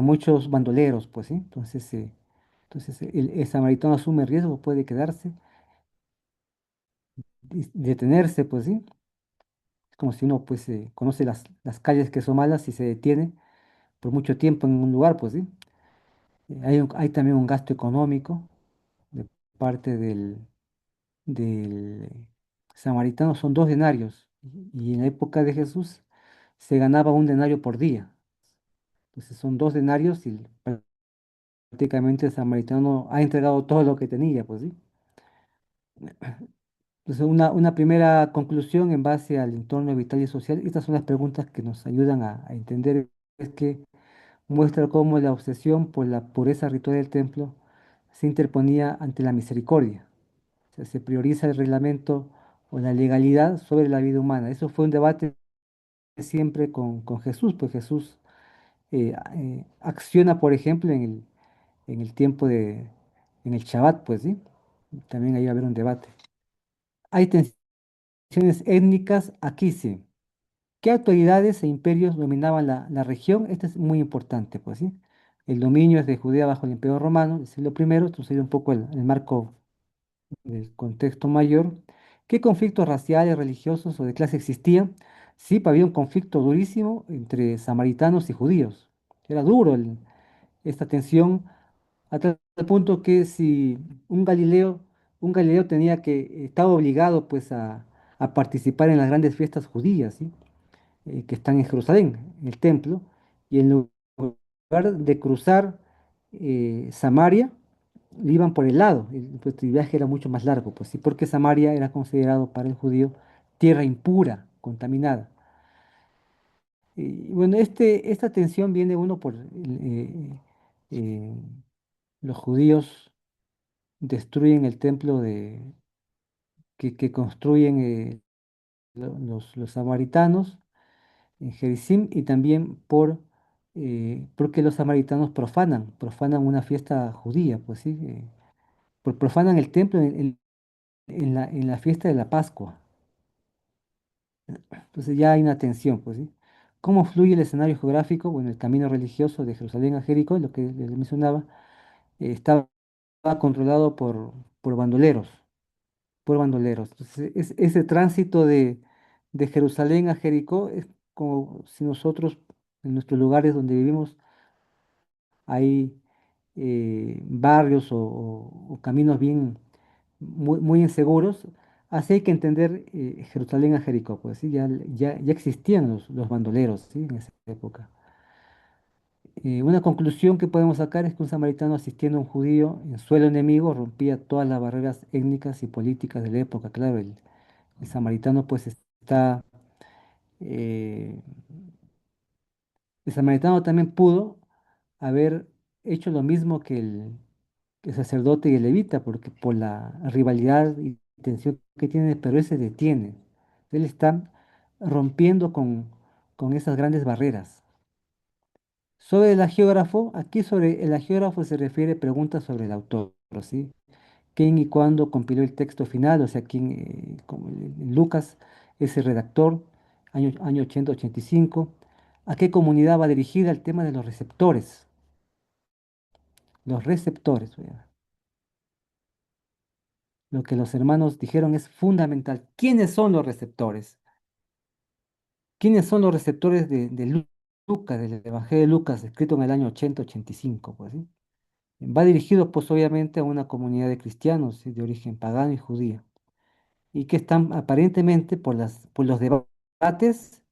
muchos bandoleros, pues sí. Entonces el samaritano asume riesgo, puede quedarse, detenerse, pues sí. Es como si uno pues conoce las calles que son malas y se detiene por mucho tiempo en un lugar, pues sí. Hay también un gasto económico de parte del samaritano, son 2 denarios. Y en la época de Jesús se ganaba un denario por día. Entonces son 2 denarios y prácticamente el samaritano ha entregado todo lo que tenía, pues sí. Entonces una primera conclusión en base al entorno vital y social, estas son las preguntas que nos ayudan a entender, es que muestra cómo la obsesión por la pureza ritual del templo se interponía ante la misericordia. O sea, se prioriza el reglamento o la legalidad sobre la vida humana. Eso fue un debate siempre con Jesús, pues Jesús acciona, por ejemplo, en el tiempo en el Shabbat, pues sí, también ahí va a haber un debate. Hay tensiones étnicas, aquí sí. ¿Qué autoridades e imperios dominaban la región? Esto es muy importante, pues sí. El dominio es de Judea bajo el Imperio Romano, el siglo I, esto sería un poco el marco del contexto mayor. ¿Qué conflictos raciales, religiosos o de clase existían? Sí, pues, había un conflicto durísimo entre samaritanos y judíos. Era duro esta tensión, a tal punto que si un Galileo, un Galileo estaba obligado pues a participar en las grandes fiestas judías, ¿sí? Que están en Jerusalén, en el templo, y en lugar de cruzar Samaria, iban por el lado, pues, el viaje era mucho más largo, pues sí, porque Samaria era considerado para el judío tierra impura, contaminada. Y bueno, esta tensión viene uno por eh, los judíos destruyen el templo que construyen los samaritanos en Gerizim y también porque los samaritanos profanan una fiesta judía, pues sí, profanan el templo en la fiesta de la Pascua. Entonces ya hay una tensión, pues sí. ¿Cómo fluye el escenario geográfico? Bueno, el camino religioso de Jerusalén a Jericó, lo que les mencionaba, estaba controlado por bandoleros. Entonces, ese tránsito de Jerusalén a Jericó es como si nosotros, en nuestros lugares donde vivimos, hay barrios o caminos bien muy inseguros. Así hay que entender Jerusalén a Jericó, pues sí, ya existían los bandoleros, ¿sí? En esa época. Una conclusión que podemos sacar es que un samaritano asistiendo a un judío en suelo enemigo rompía todas las barreras étnicas y políticas de la época. Claro, el samaritano pues está, eh, el samaritano también pudo haber hecho lo mismo que el sacerdote y el levita, porque por la rivalidad y tensión que tiene, pero él se detiene. Él está rompiendo con esas grandes barreras. Sobre el agiógrafo, aquí sobre el agiógrafo se refiere preguntas sobre el autor, ¿sí? ¿Quién y cuándo compiló el texto final? O sea, quién, como Lucas es el redactor, año 80-85. ¿A qué comunidad va dirigida el tema de los receptores? Los receptores, ¿verdad? Lo que los hermanos dijeron es fundamental. ¿Quiénes son los receptores? ¿Quiénes son los receptores de Lucas, del Evangelio de Lucas, escrito en el año 80-85? Pues, ¿sí? Va dirigido, pues, obviamente a una comunidad de cristianos, ¿sí? De origen pagano y judía, y que están aparentemente por los debates,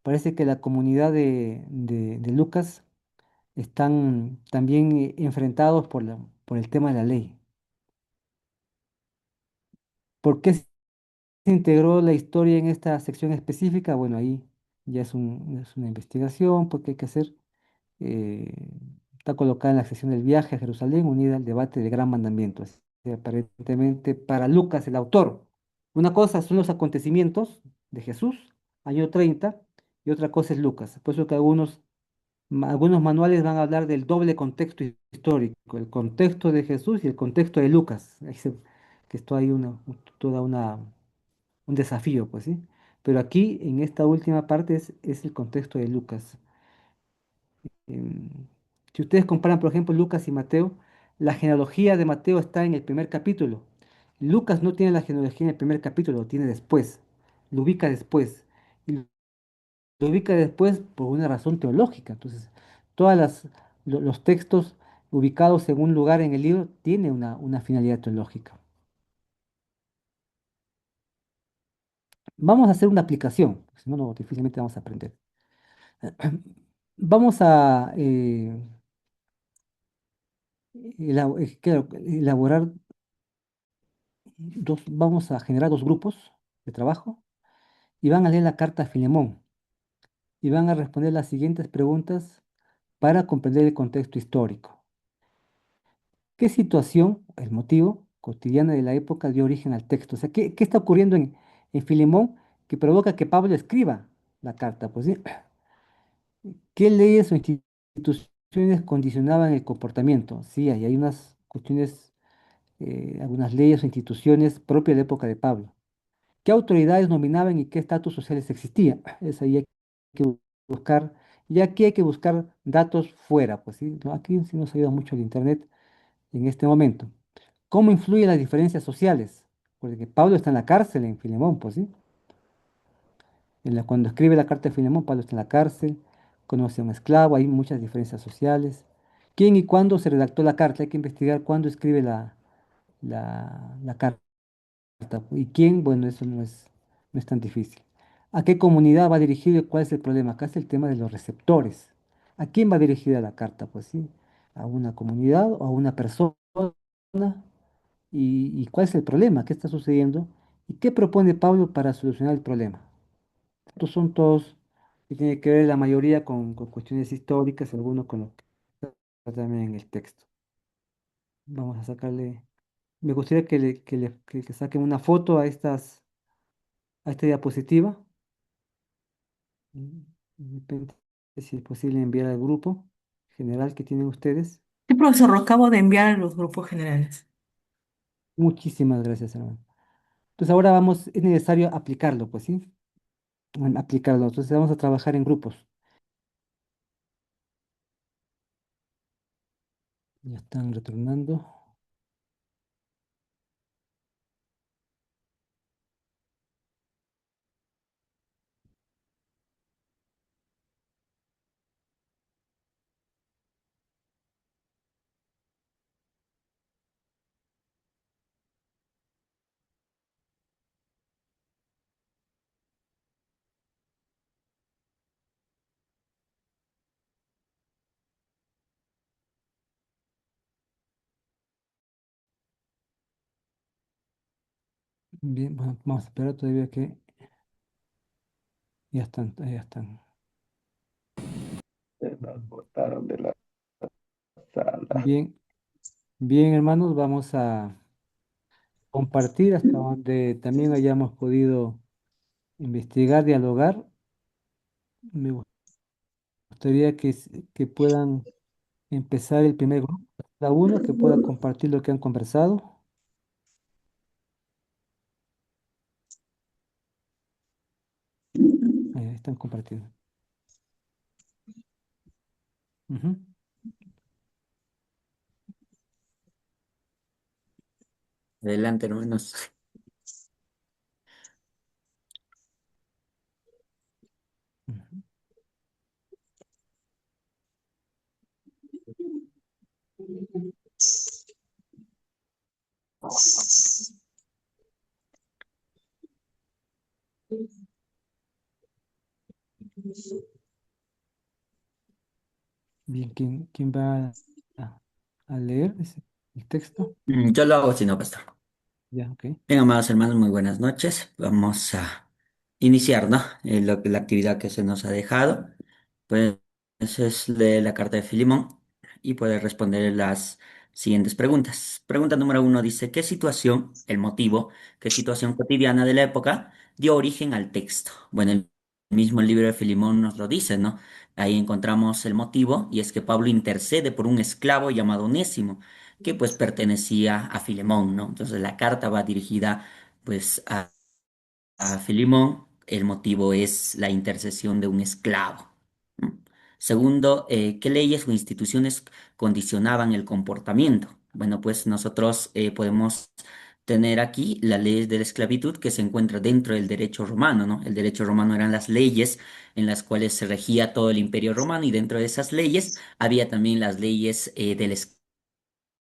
parece que la comunidad de Lucas están también enfrentados por el tema de la ley. ¿Por qué se integró la historia en esta sección específica? Bueno, ahí ya es una investigación, porque hay que hacer. eh, Está colocada en la sección del viaje a Jerusalén, unida al debate del gran mandamiento. Así que aparentemente para Lucas, el autor, una cosa son los acontecimientos de Jesús, año 30, y otra cosa es Lucas. Por eso que algunos manuales van a hablar del doble contexto histórico, el contexto de Jesús y el contexto de Lucas. Que esto hay toda un desafío, pues sí. Pero aquí, en esta última parte, es el contexto de Lucas. Em, si ustedes comparan, por ejemplo, Lucas y Mateo, la genealogía de Mateo está en el primer capítulo. Lucas no tiene la genealogía en el primer capítulo, lo tiene después, lo ubica después. Y lo ubica después por una razón teológica. Entonces, los textos ubicados en un lugar en el libro tienen una finalidad teológica. Vamos a hacer una aplicación, si no, difícilmente vamos a aprender. Vamos a claro, elaborar vamos a generar dos grupos de trabajo y van a leer la carta a Filemón y van a responder las siguientes preguntas para comprender el contexto histórico. ¿Qué situación, el motivo cotidiana de la época dio origen al texto? O sea, ¿qué está ocurriendo en Filemón que provoca que Pablo escriba la carta? Pues, ¿sí? ¿Qué leyes o instituciones condicionaban el comportamiento? Sí, hay unas cuestiones, algunas leyes o instituciones propias de la época de Pablo. ¿Qué autoridades nominaban y qué estatus sociales existía? Es ahí hay que buscar, y aquí hay que buscar datos fuera, pues sí, ¿no? Aquí sí nos ayuda mucho el Internet en este momento. ¿Cómo influyen las diferencias sociales? Porque Pablo está en la cárcel en Filemón, pues sí. Cuando escribe la carta de Filemón, Pablo está en la cárcel, conoce a un esclavo, hay muchas diferencias sociales. ¿Quién y cuándo se redactó la carta? Hay que investigar cuándo escribe la carta. ¿Y quién? Bueno, eso no es tan difícil. ¿A qué comunidad va dirigido y cuál es el problema? Acá es el tema de los receptores. ¿A quién va dirigida la carta? Pues sí, a una comunidad o a una persona. ¿Y cuál es el problema? ¿Qué está sucediendo? ¿Y qué propone Pablo para solucionar el problema? Estos son todos que tiene que ver la mayoría con cuestiones históricas, algunos con lo que está también en el texto. Vamos a sacarle, me gustaría que saquen una foto a esta diapositiva. De repente, si es posible enviar al grupo general que tienen ustedes.
Sí, profesor, lo acabo de enviar a los grupos generales.
Muchísimas gracias, hermano. Entonces ahora vamos, es necesario aplicarlo, pues sí, bueno, aplicarlo. Entonces vamos a trabajar en grupos. Ya están retornando. Bien, bueno, vamos a esperar todavía que ya están, ya están.
Se nos botaron de la sala.
Bien, bien, hermanos, vamos a compartir hasta donde también hayamos podido investigar, dialogar. Me gustaría que puedan empezar el primer grupo, cada uno que pueda compartir lo que han conversado. Ahí están compartiendo. Ujú.
Adelante, hermanos.
Ujú. Bien, ¿quién va a leer el texto?
Yo lo hago si no, pastor.
Ya, ok.
Bien, amados hermanos, muy buenas noches. Vamos a iniciar, ¿no? La actividad que se nos ha dejado. Pues es leer la carta de Filimón y poder responder las siguientes preguntas. Pregunta número uno dice, ¿qué situación, el motivo, qué situación cotidiana de la época dio origen al texto? Bueno, el mismo libro de Filimón nos lo dice, ¿no? Ahí encontramos el motivo y es que Pablo intercede por un esclavo llamado Onésimo, que pues pertenecía a Filemón, ¿no? Entonces la carta va dirigida pues a Filemón, el motivo es la intercesión de un esclavo. ¿No? Segundo, ¿qué leyes o instituciones condicionaban el comportamiento? Bueno, pues nosotros podemos tener aquí la ley de la esclavitud que se encuentra dentro del derecho romano, ¿no? El derecho romano eran las leyes en las cuales se regía todo el imperio romano y dentro de esas leyes había también las leyes de la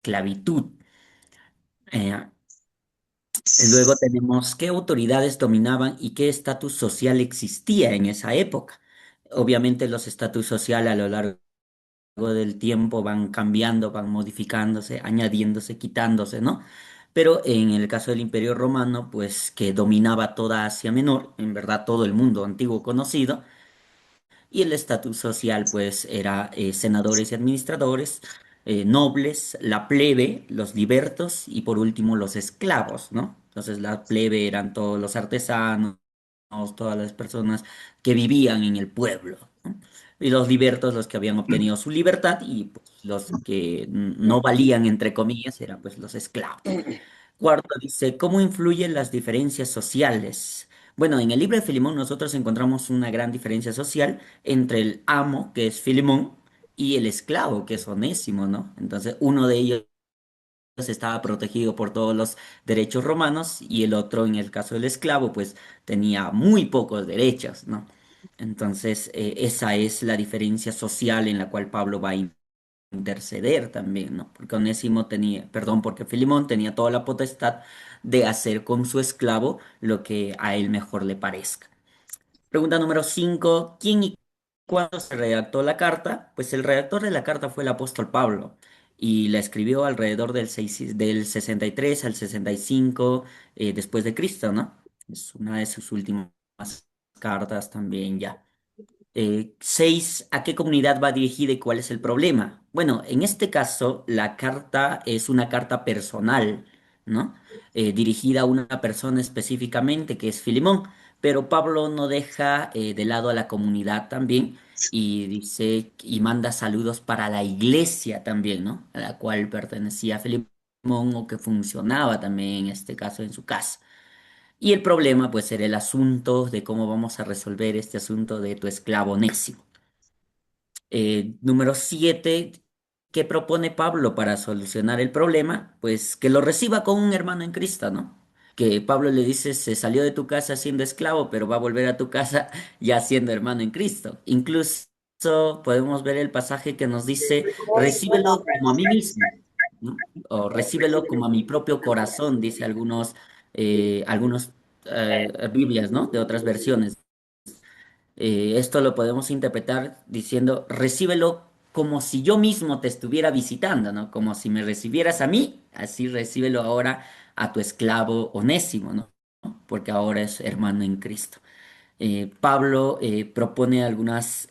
esclavitud. Eh, Luego tenemos qué autoridades dominaban y qué estatus social existía en esa época. Obviamente los estatus sociales a lo largo del tiempo van cambiando, van modificándose, añadiéndose, quitándose, ¿no? Pero en el caso del Imperio Romano, pues que dominaba toda Asia Menor, en verdad todo el mundo antiguo conocido, y el estatus social, pues, era senadores y administradores, nobles, la plebe, los libertos y por último los esclavos, ¿no? Entonces la plebe eran todos los artesanos, todas las personas que vivían en el pueblo, ¿no? Y los libertos, los que habían obtenido su libertad y pues, los que no valían, entre comillas, eran pues los esclavos. Cuarto, dice, ¿cómo influyen las diferencias sociales? Bueno, en el libro de Filemón nosotros encontramos una gran diferencia social entre el amo, que es Filemón, y el esclavo, que es Onésimo, ¿no? Entonces, uno de ellos estaba protegido por todos los derechos romanos y el otro, en el caso del esclavo, pues tenía muy pocos derechos, ¿no? Entonces, esa es la diferencia social en la cual Pablo va a interceder también, ¿no? Porque Onésimo tenía, perdón, porque Filemón tenía toda la potestad de hacer con su esclavo lo que a él mejor le parezca. Pregunta número 5. ¿Quién y cuándo se redactó la carta? Pues el redactor de la carta fue el apóstol Pablo y la escribió alrededor del 63 al 65 después de Cristo, ¿no? Es una de sus últimas cartas también ya. Seis, ¿a qué comunidad va dirigida y cuál es el problema? Bueno, en este caso, la carta es una carta personal, ¿no? Dirigida a una persona específicamente, que es Filemón, pero Pablo no deja de lado a la comunidad también y dice y manda saludos para la iglesia también, ¿no? A la cual pertenecía Filemón o que funcionaba también en este caso en su casa. Y el problema, pues, era el asunto de cómo vamos a resolver este asunto de tu esclavo onésimo. Número 7, ¿qué propone Pablo para solucionar el problema? Pues que lo reciba con un hermano en Cristo, ¿no? Que Pablo le dice, se salió de tu casa siendo esclavo, pero va a volver a tu casa ya siendo hermano en Cristo. Incluso podemos ver el pasaje que nos dice, recíbelo como a mí mismo, ¿no? O recíbelo como a mi propio corazón, dice algunos Biblias, ¿no? De otras versiones. Esto lo podemos interpretar diciendo, recíbelo como si yo mismo te estuviera visitando, ¿no? Como si me recibieras a mí, así recíbelo ahora a tu esclavo Onésimo, ¿no? Porque ahora es hermano en Cristo. Pablo propone algunas,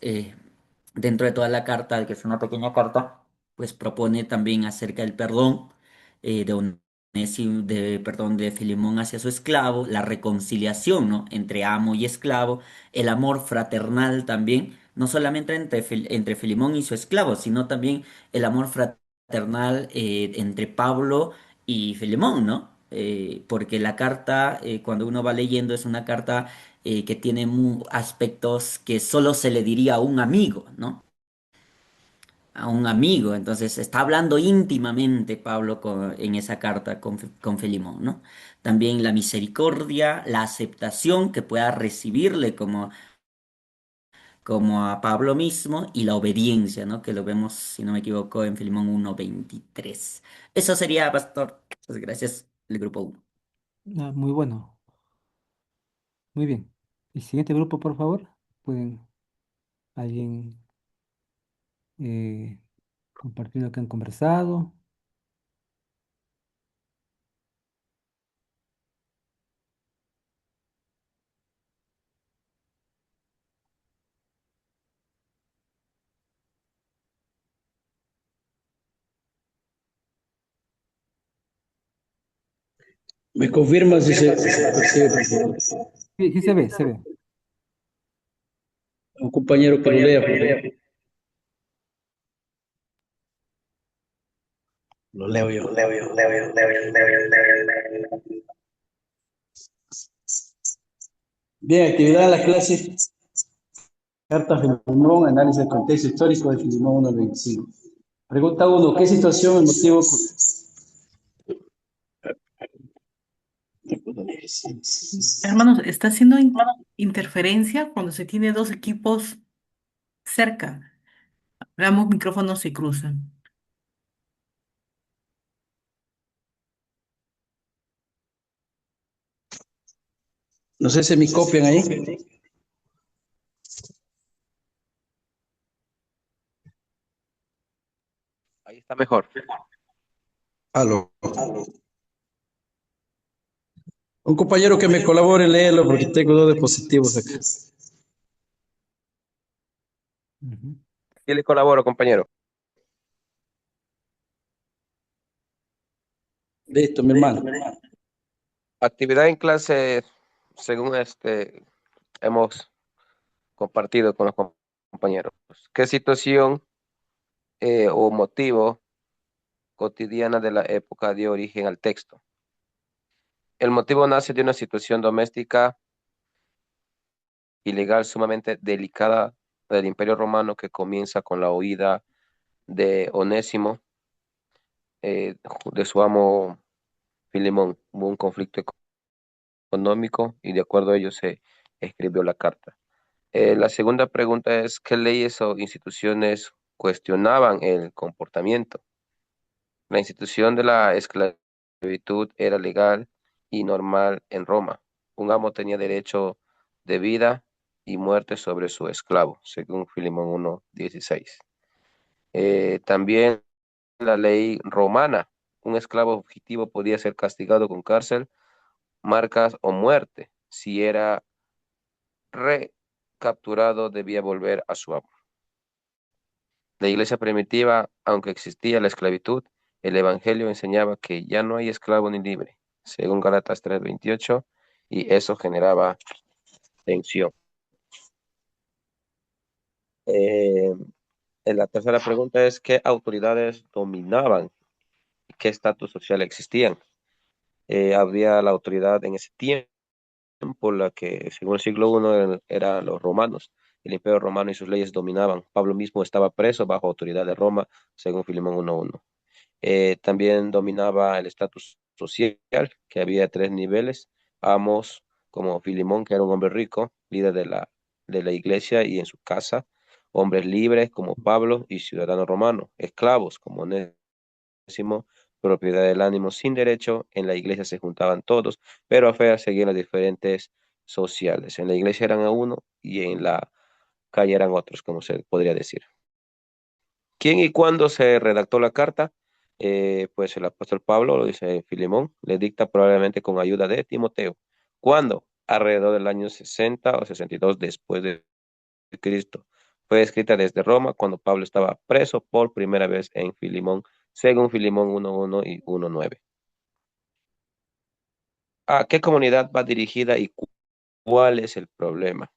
dentro de toda la carta, que es una pequeña carta, pues propone también acerca del perdón de perdón, de Filemón hacia su esclavo, la reconciliación, ¿no? Entre amo y esclavo, el amor fraternal también, no solamente entre Filemón y su esclavo, sino también el amor fraternal entre Pablo y Filemón, ¿no? Porque la carta, cuando uno va leyendo, es una carta que tiene aspectos que solo se le diría a un amigo, ¿no? A un amigo. Entonces está hablando íntimamente Pablo en esa carta con Filemón, ¿no? También la misericordia, la aceptación que pueda recibirle como a Pablo mismo y la obediencia, ¿no? Que lo vemos, si no me equivoco, en Filemón 1:23. Eso sería, pastor. Muchas gracias, el grupo 1.
Ah, muy bueno, muy bien. El siguiente grupo, por favor. ¿Pueden alguien compartir lo que han conversado?
¿Me confirma si se percibe, por favor?
Sí, sí se ve, se ve.
Un compañero que lo lea, por favor. Lo leo yo. Bien, actividad de la clase. Carta Filemón, análisis del contexto histórico de Filemón 1:25. Pregunta 1. ¿Qué situación, el motivo?
Hermanos, está haciendo interferencia cuando se tiene dos equipos cerca. Ambos micrófonos se cruzan.
No sé si me copian ahí.
Ahí está mejor.
Aló. Un compañero que me colabore, léelo porque tengo dos dispositivos acá.
Ujú.
¿Qué le colaboro, compañero?
Listo, mi hermano.
Actividad en clase, según hemos compartido con los compañeros. ¿Qué situación o motivo cotidiana de la época dio origen al texto? El motivo nace de una situación doméstica y legal sumamente delicada del Imperio Romano que comienza con la huida de Onésimo, de su amo Filemón. Hubo un conflicto económico y de acuerdo a ello se escribió la carta. La segunda pregunta es, ¿qué leyes o instituciones cuestionaban el comportamiento? La institución de la esclavitud era legal y normal en Roma. Un amo tenía derecho de vida y muerte sobre su esclavo, según Filemón 1:16. También la ley romana, un esclavo fugitivo podía ser castigado con cárcel, marcas o muerte si era capturado debía volver a su amo. La iglesia primitiva, aunque existía la esclavitud, el evangelio enseñaba que ya no hay esclavo ni libre, según Gálatas 3:28, y eso generaba tensión. Eh, la tercera pregunta es, ¿qué autoridades dominaban? ¿Qué estatus social existían? Había la autoridad en ese tiempo, la que según el siglo I eran los romanos. El imperio romano y sus leyes dominaban. Pablo mismo estaba preso bajo autoridad de Roma, según Filemón 1:1. También dominaba el estatus social, que había tres niveles. Amos, como Filemón, que era un hombre rico, líder de la iglesia y en su casa. Hombres libres, como Pablo, y ciudadanos romanos. Esclavos, como Onésimo, propiedad del ánimo sin derecho. En la iglesia se juntaban todos, pero afuera seguían las diferentes sociales. En la iglesia eran a uno y en la calle eran otros, como se podría decir. ¿Quién y cuándo se redactó la carta? Pues el apóstol Pablo, lo dice Filemón, le dicta probablemente con ayuda de Timoteo. ¿Cuándo? Alrededor del año 60 o 62 después de Cristo. Fue escrita desde Roma cuando Pablo estaba preso por primera vez en Filemón, según Filemón 1:1 y 1:9. ¿A qué comunidad va dirigida y cuál es el problema?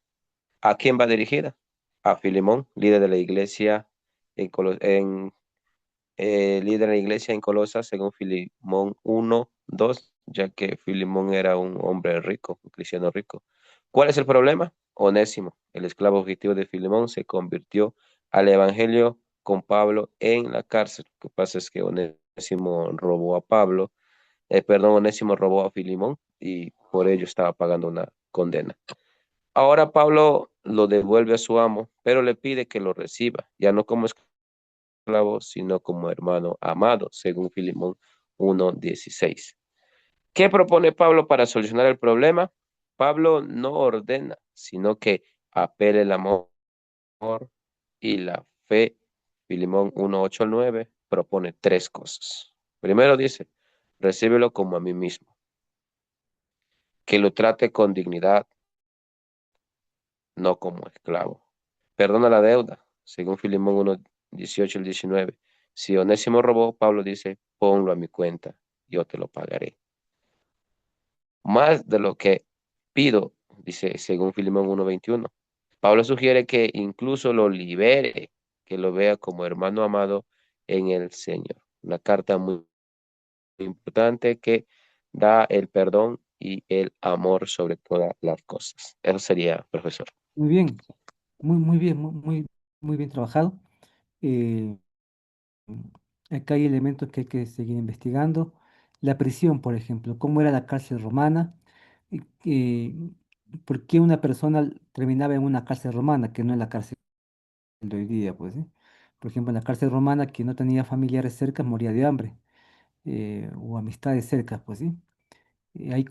¿A quién va dirigida? A Filemón, líder de la iglesia líder de la iglesia en Colosas, según Filemón 1:2, ya que Filemón era un hombre rico, un cristiano rico. ¿Cuál es el problema? Onésimo, el esclavo objetivo de Filemón, se convirtió al evangelio con Pablo en la cárcel. Lo que pasa es que Onésimo robó a Pablo, Onésimo robó a Filemón y por ello estaba pagando una condena. Ahora Pablo lo devuelve a su amo, pero le pide que lo reciba, ya no como esclavo, sino como hermano amado, según Filemón 1:16. ¿Qué propone Pablo para solucionar el problema? Pablo no ordena, sino que apela el amor y la fe. Filemón 1:8 al 9 propone tres cosas. Primero dice, recíbelo como a mí mismo, que lo trate con dignidad, no como esclavo. Perdona la deuda, según Filemón 1:18 al 19. Si Onésimo robó, Pablo dice, ponlo a mi cuenta, yo te lo pagaré. Más de lo que pido, dice, según Filemón 1:21. Pablo sugiere que incluso lo libere, que lo vea como hermano amado en el Señor. Una carta muy importante que da el perdón y el amor sobre todas las cosas. Eso sería, profesor.
Muy bien, muy bien, muy bien trabajado. Eh, Acá hay elementos que hay que seguir investigando. La prisión, por ejemplo, cómo era la cárcel romana, y, por qué una persona terminaba en una cárcel romana, que no es la cárcel de hoy día, pues, ¿sí? Por ejemplo, en la cárcel romana, quien no tenía familiares cerca moría de hambre, o amistades cerca, pues, ¿sí? Ahí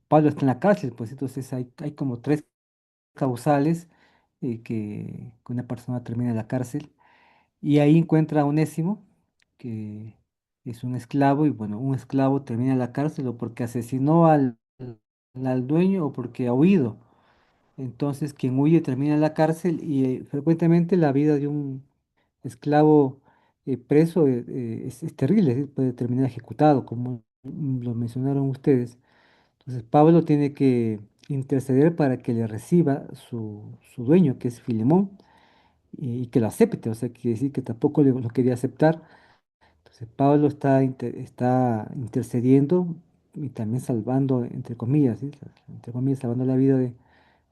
Pablo está en la cárcel, pues, entonces hay como tres causales, que una persona termina en la cárcel. Y ahí encuentra a Onésimo, que es un esclavo, y bueno, un esclavo termina en la cárcel o porque asesinó al dueño o porque ha huido. Entonces, quien huye termina en la cárcel y frecuentemente la vida de un esclavo preso es terrible, ¿sí? Puede terminar ejecutado, como lo mencionaron ustedes. Entonces, Pablo tiene que interceder para que le reciba su dueño, que es Filemón, y que lo acepte, o sea, quiere decir que tampoco lo quería aceptar. Entonces Pablo está intercediendo y también salvando, entre comillas, ¿sí? Entre comillas, salvando la vida de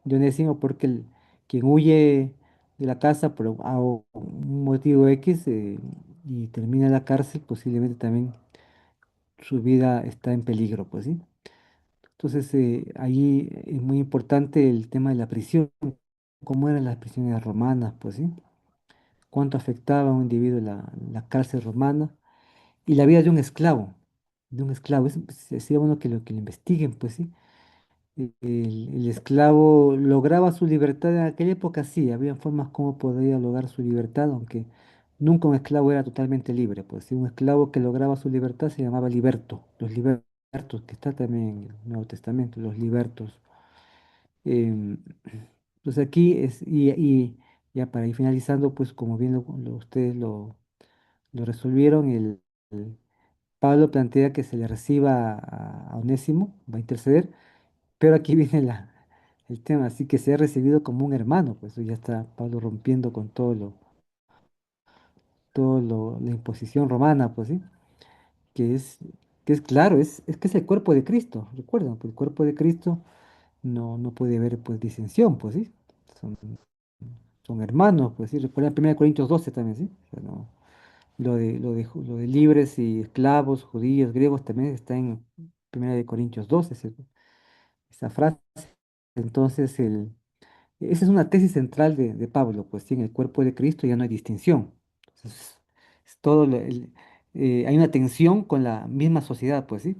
Onésimo, porque quien huye de la casa por un motivo X, y termina en la cárcel, posiblemente también su vida está en peligro, pues sí. Entonces ahí es muy importante el tema de la prisión, cómo eran las prisiones romanas, pues sí, cuánto afectaba a un individuo la cárcel romana y la vida de un esclavo. Sería bueno que lo investiguen, pues sí. El esclavo lograba su libertad en aquella época, sí, había formas como podía lograr su libertad, aunque nunca un esclavo era totalmente libre, pues sí, un esclavo que lograba su libertad se llamaba liberto, los libertos, que está también en el Nuevo Testamento, los libertos. Em, Entonces aquí es, y ya para ir finalizando, pues como bien ustedes lo resolvieron, Pablo plantea que se le reciba a Onésimo, va a interceder, pero aquí viene el tema, así que se ha recibido como un hermano, pues ya está Pablo rompiendo con la imposición romana, pues sí, que es, que es claro, es que es el cuerpo de Cristo, recuerden, pues el cuerpo de Cristo no puede haber pues disensión, pues sí, son, son hermanos, pues sí, recuerden 1 Corintios 12 también, sí, o sea, lo de libres y esclavos, judíos, griegos también está en 1 Corintios 12 esa frase. Entonces, esa es una tesis central de Pablo, pues sí, en el cuerpo de Cristo ya no hay distinción. Entonces, es todo hay una tensión con la misma sociedad, pues sí.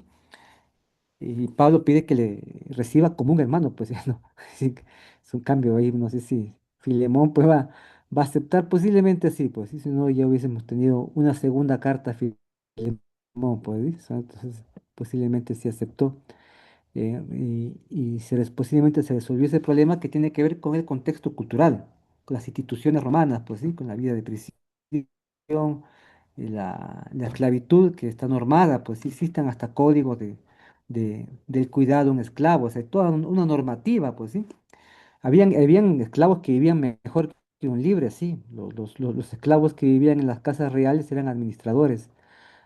Y Pablo pide que le reciba como un hermano, pues ya no. Así que es un cambio ahí, no sé si Filemón pues va a aceptar, posiblemente sí, pues sí, si no ya hubiésemos tenido una segunda carta a Filemón, pues ¿sí? Entonces posiblemente sí aceptó. Y posiblemente se resolvió ese problema que tiene que ver con el contexto cultural, con las instituciones romanas, pues sí, con la vida de prisión, la esclavitud que está normada, pues sí existen hasta códigos del cuidado de un esclavo, o sea, toda una normativa, pues sí. Habían esclavos que vivían mejor que un libre, sí. Los esclavos que vivían en las casas reales eran administradores.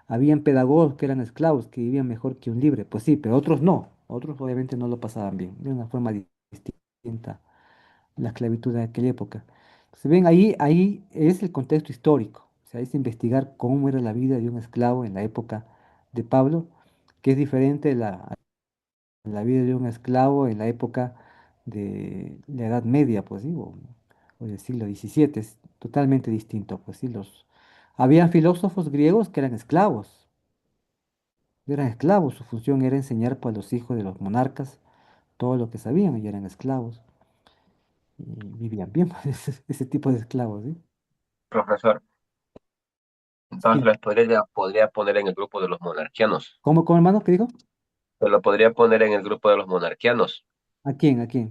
Habían pedagogos que eran esclavos, que vivían mejor que un libre. Pues sí, pero otros no. Otros obviamente no lo pasaban bien. De una forma distinta la esclavitud de aquella época. Entonces, ven, ahí es el contexto histórico. O sea, es investigar cómo era la vida de un esclavo en la época de Pablo, que es diferente a la vida de un esclavo en la época de la Edad Media, pues sí, o del siglo XVII. Es totalmente distinto, pues sí. Había filósofos griegos que eran esclavos, su función era enseñar pues, a los hijos de los monarcas todo lo que sabían y eran esclavos y vivían bien, pues, ese tipo de esclavos, ¿sí?
Profesor, entonces
Sí.
podría poner en el grupo de los monarquianos.
¿Cómo, hermano? ¿Qué digo?
Se lo podría poner en el grupo de los monarquianos,
¿A quién? ¿A quién?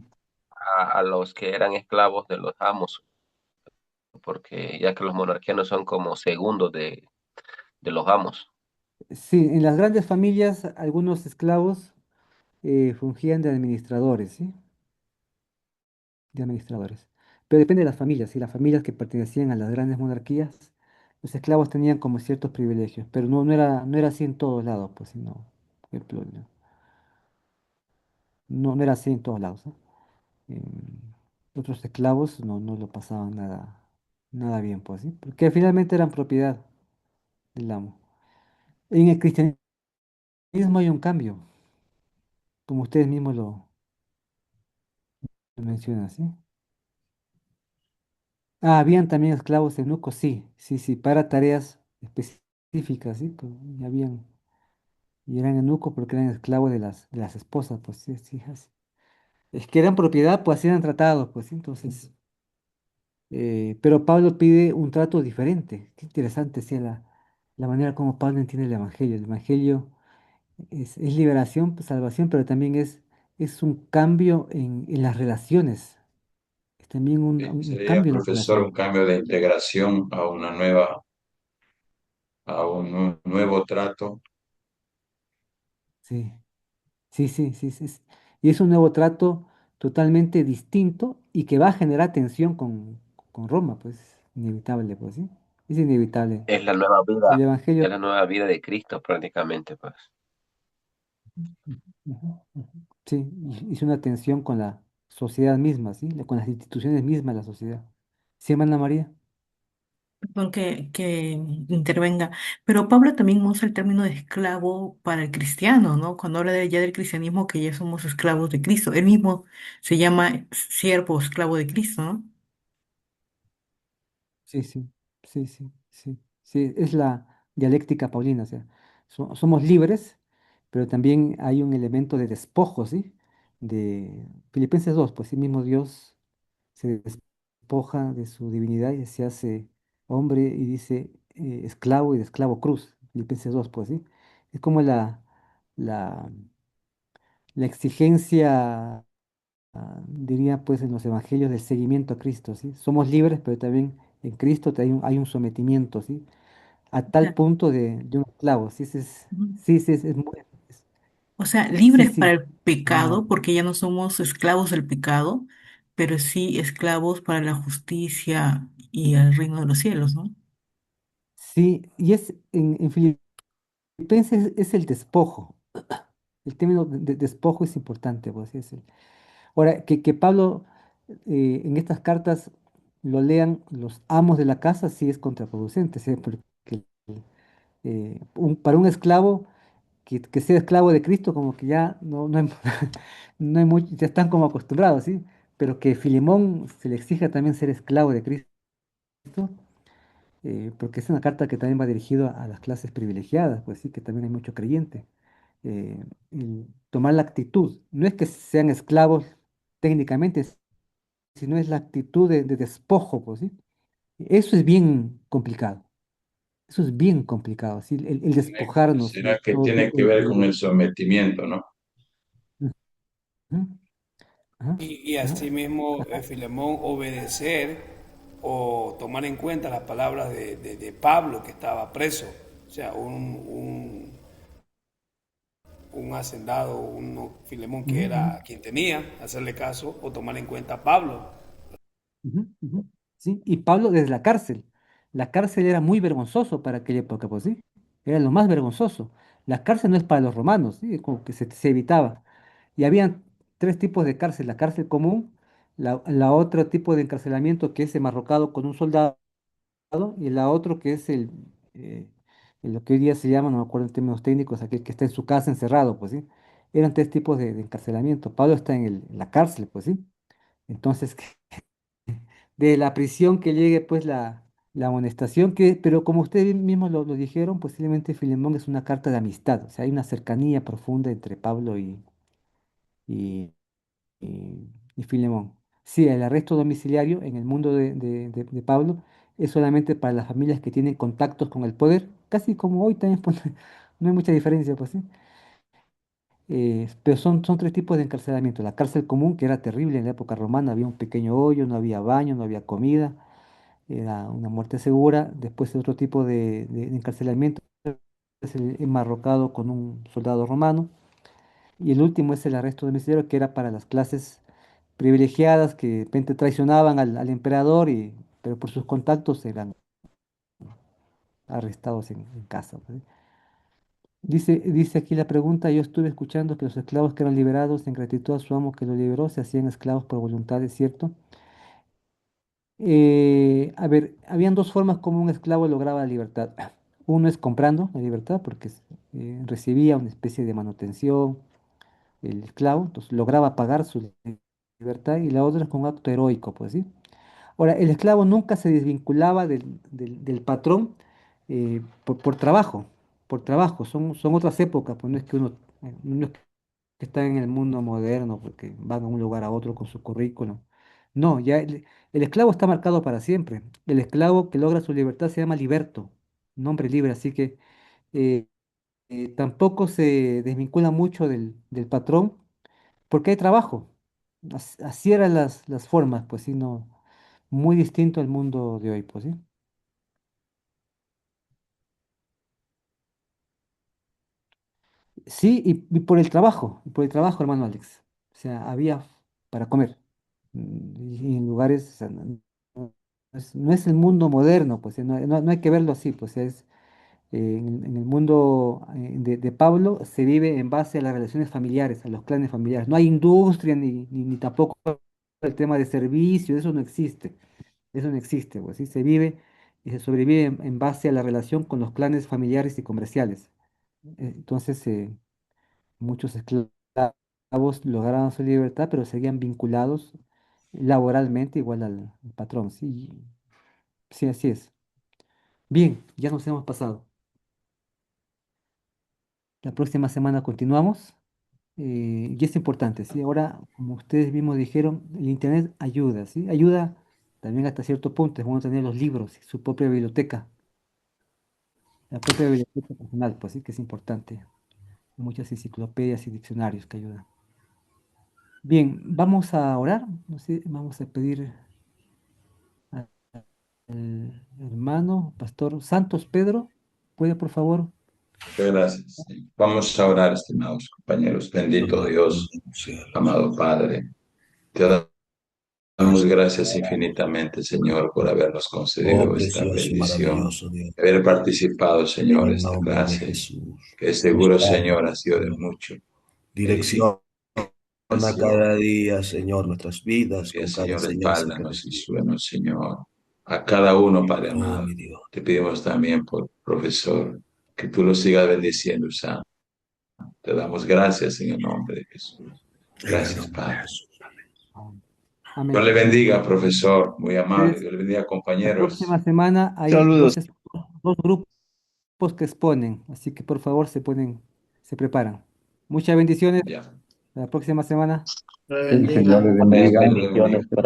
a los que eran esclavos de los amos, porque ya que los monarquianos son como segundos de los amos.
Sí, en las grandes familias algunos esclavos fungían de administradores, ¿sí? De administradores. Pero depende de las familias, ¿sí? Las familias que pertenecían a las grandes monarquías, los esclavos tenían como ciertos privilegios, pero no era así en todos lados, pues, sino, por ejemplo, no era así en todos lados, ¿no? Em, Otros esclavos no lo pasaban nada bien, pues, ¿sí? Porque finalmente eran propiedad del amo. En el cristianismo hay un cambio, como ustedes mismos lo mencionan, ¿sí? Ah, habían también esclavos eunucos, sí, sí, sí, para tareas específicas, ¿sí? Y y eran eunucos porque eran esclavos de las esposas, pues sí, sí, así. Es que eran propiedad, pues así eran tratados, pues sí, entonces. Pero Pablo pide un trato diferente. Qué interesante sea la manera como Pablo entiende el Evangelio. El Evangelio es liberación, pues, salvación, pero también es un cambio en las relaciones. Es también un
Sería,
cambio en las
profesor, un
relaciones.
cambio de integración a a un nuevo trato.
Sí, sí, sí, sí, sí. Y es un nuevo trato totalmente distinto y que va a generar tensión con Roma, pues, inevitable, pues, sí. Es inevitable.
Es la nueva
El
vida,
Evangelio.
es la nueva vida de Cristo prácticamente, pues.
Ujú, ujú. Sí, y es una tensión con la sociedad misma, ¿sí? Con las instituciones mismas de la sociedad. ¿Sí, hermana María?
Perdón que intervenga, pero Pablo también usa el término de esclavo para el cristiano, ¿no? Cuando habla ya del cristianismo, que ya somos esclavos de Cristo. Él mismo se llama siervo o esclavo de Cristo, ¿no?
Sí, sí, sí, sí, sí. Sí, es la dialéctica paulina, o sea, somos libres, pero también hay un elemento de despojo, ¿sí? De Filipenses 2, pues sí mismo Dios se despoja de su divinidad y se hace hombre y dice esclavo y de esclavo cruz. Filipenses 2, pues sí. Es como la, la exigencia diría pues en los evangelios del seguimiento a Cristo, ¿sí? Somos libres, pero también en Cristo hay un sometimiento, ¿sí? A tal
Ya.
punto de un esclavo, ¿sí?
Ujú.
Sí, sí,
O sea,
sí,
libres para
sí.
el pecado, porque ya no somos esclavos del pecado, pero sí esclavos para la justicia y el reino de los cielos, ¿no?
Sí, y en Filipenses es el despojo. El término de despojo es importante, pues, sí, ahora, que Pablo en estas cartas lo lean los amos de la casa, sí es contraproducente, ¿sí? Porque para un esclavo que sea esclavo de Cristo, como que ya no hay, no hay mucho, ya están como acostumbrados, ¿sí? Pero que Filemón se le exija también ser esclavo de Cristo, porque es una carta que también va dirigida a las clases privilegiadas, pues sí, que también hay mucho creyente. El tomar la actitud, no es que sean esclavos técnicamente, sino es la actitud de despojo, pues sí. Eso es bien complicado, eso es bien complicado, ¿sí? El despojarnos de
Será que
todo
tiene
tipo
que
de
ver con el
privilegios.
sometimiento, ¿no?
Ujú, ajá,
Y
ajá,
asimismo,
ajá.
Filemón, obedecer o tomar en cuenta las palabras de Pablo, que estaba preso. O sea, un hacendado, un Filemón
Ujú,
que
ujú.
era quien tenía, hacerle caso o tomar en cuenta a Pablo.
Ujú, ujú. Sí, y Pablo desde la cárcel. La cárcel era muy vergonzoso para aquella época, pues sí. Era lo más vergonzoso. La cárcel no es para los romanos, ¿sí? Como que se evitaba. Y habían tres tipos de cárcel. La cárcel común, la otro tipo de encarcelamiento que es enmarrocado con un soldado, y la otro que es eh, lo que hoy día se llama, no me acuerdo en términos técnicos, aquel que está en su casa encerrado, pues sí. Eran tres tipos de encarcelamiento. Pablo está en la cárcel, pues sí. Entonces, de la prisión que llegue pues la amonestación, pero como ustedes mismos lo dijeron, posiblemente Filemón es una carta de amistad, o sea, hay una cercanía profunda entre Pablo y, y Filemón. Sí, el arresto domiciliario en el mundo de Pablo es solamente para las familias que tienen contactos con el poder, casi como hoy también, pues, no hay mucha diferencia, pues sí. Pero son tres tipos de encarcelamiento. La cárcel común, que era terrible en la época romana, había un pequeño hoyo, no había baño, no había comida, era una muerte segura. Después otro tipo de encarcelamiento es el enmarrocado con un soldado romano. Y el último es el arresto domiciliario, que era para las clases privilegiadas que de repente traicionaban al emperador, pero por sus contactos eran arrestados en casa, pues, ¿sí? Dice aquí la pregunta, yo estuve escuchando que los esclavos que eran liberados en gratitud a su amo que los liberó se hacían esclavos por voluntad, ¿es cierto? A ver, habían dos formas como un esclavo lograba la libertad. Uno es comprando la libertad porque recibía una especie de manutención, el esclavo, entonces lograba pagar su libertad, y la otra es con un acto heroico, pues sí. Ahora, el esclavo nunca se desvinculaba del patrón por trabajo, son otras épocas, pues no es que no es que está en el mundo moderno porque van a un lugar a otro con su currículum. No, ya el esclavo está marcado para siempre. El esclavo que logra su libertad se llama liberto, nombre libre, así que eh, tampoco se desvincula mucho del patrón porque hay trabajo. Así eran las formas, pues sí, no, muy distinto al mundo de hoy, pues sí. Sí, y por el trabajo, hermano Alex. O sea, había para comer. Y en lugares, o sea, no es el mundo moderno, pues no hay que verlo así, pues en el mundo de Pablo se vive en base a las relaciones familiares, a los clanes familiares. No hay industria ni tampoco el tema de servicios, eso no existe, pues sí, se vive y se sobrevive en base a la relación con los clanes familiares y comerciales. Entonces, muchos esclavos lograron su libertad, pero seguían vinculados laboralmente igual al patrón. Sí, sí, así es. Bien, ya nos hemos pasado. La próxima semana continuamos. Y es importante, ¿sí? Ahora, como ustedes mismos dijeron, el Internet ayuda, ¿sí? Ayuda también hasta cierto punto. Es bueno tener los libros, su propia biblioteca, la propia biblioteca personal, pues sí, que es importante. Muchas enciclopedias y diccionarios que ayudan. Bien, vamos a orar. No sé, vamos a pedir al hermano, Pastor Santos Pedro. ¿Puede, por favor?
Muchas gracias. Vamos a orar, estimados compañeros. Bendito Dios, amado Padre. Te damos gracias infinitamente, Señor, por habernos
Oh,
concedido esta
precioso y
bendición,
maravilloso Dios,
haber participado,
en
Señor,
el
esta
nombre de
clase,
Jesús.
que seguro, Señor, ha sido de mucho
Dirección a
edificación.
cada día, Señor, nuestras vidas
Bien,
con cada
Señor,
enseñanza que
respáldanos y
recibimos.
súbenos, Señor, a cada uno, Padre
Oh,
amado.
mi Dios.
Te pedimos también por profesor, que tú lo sigas bendiciendo, usando. Te damos gracias en el nombre de Jesús.
En el
Gracias,
nombre de
Padre.
Jesús.
Dios
Amén.
le bendiga, profesor, muy amable.
Entonces,
Dios le bendiga,
la próxima
compañeros.
semana hay
Saludos.
dos grupos que exponen, así que por favor se preparan. Muchas bendiciones.
Ya.
La próxima semana.
El Señor les
Amén.
bendiga.
Dios le bendiga.
Bendiciones para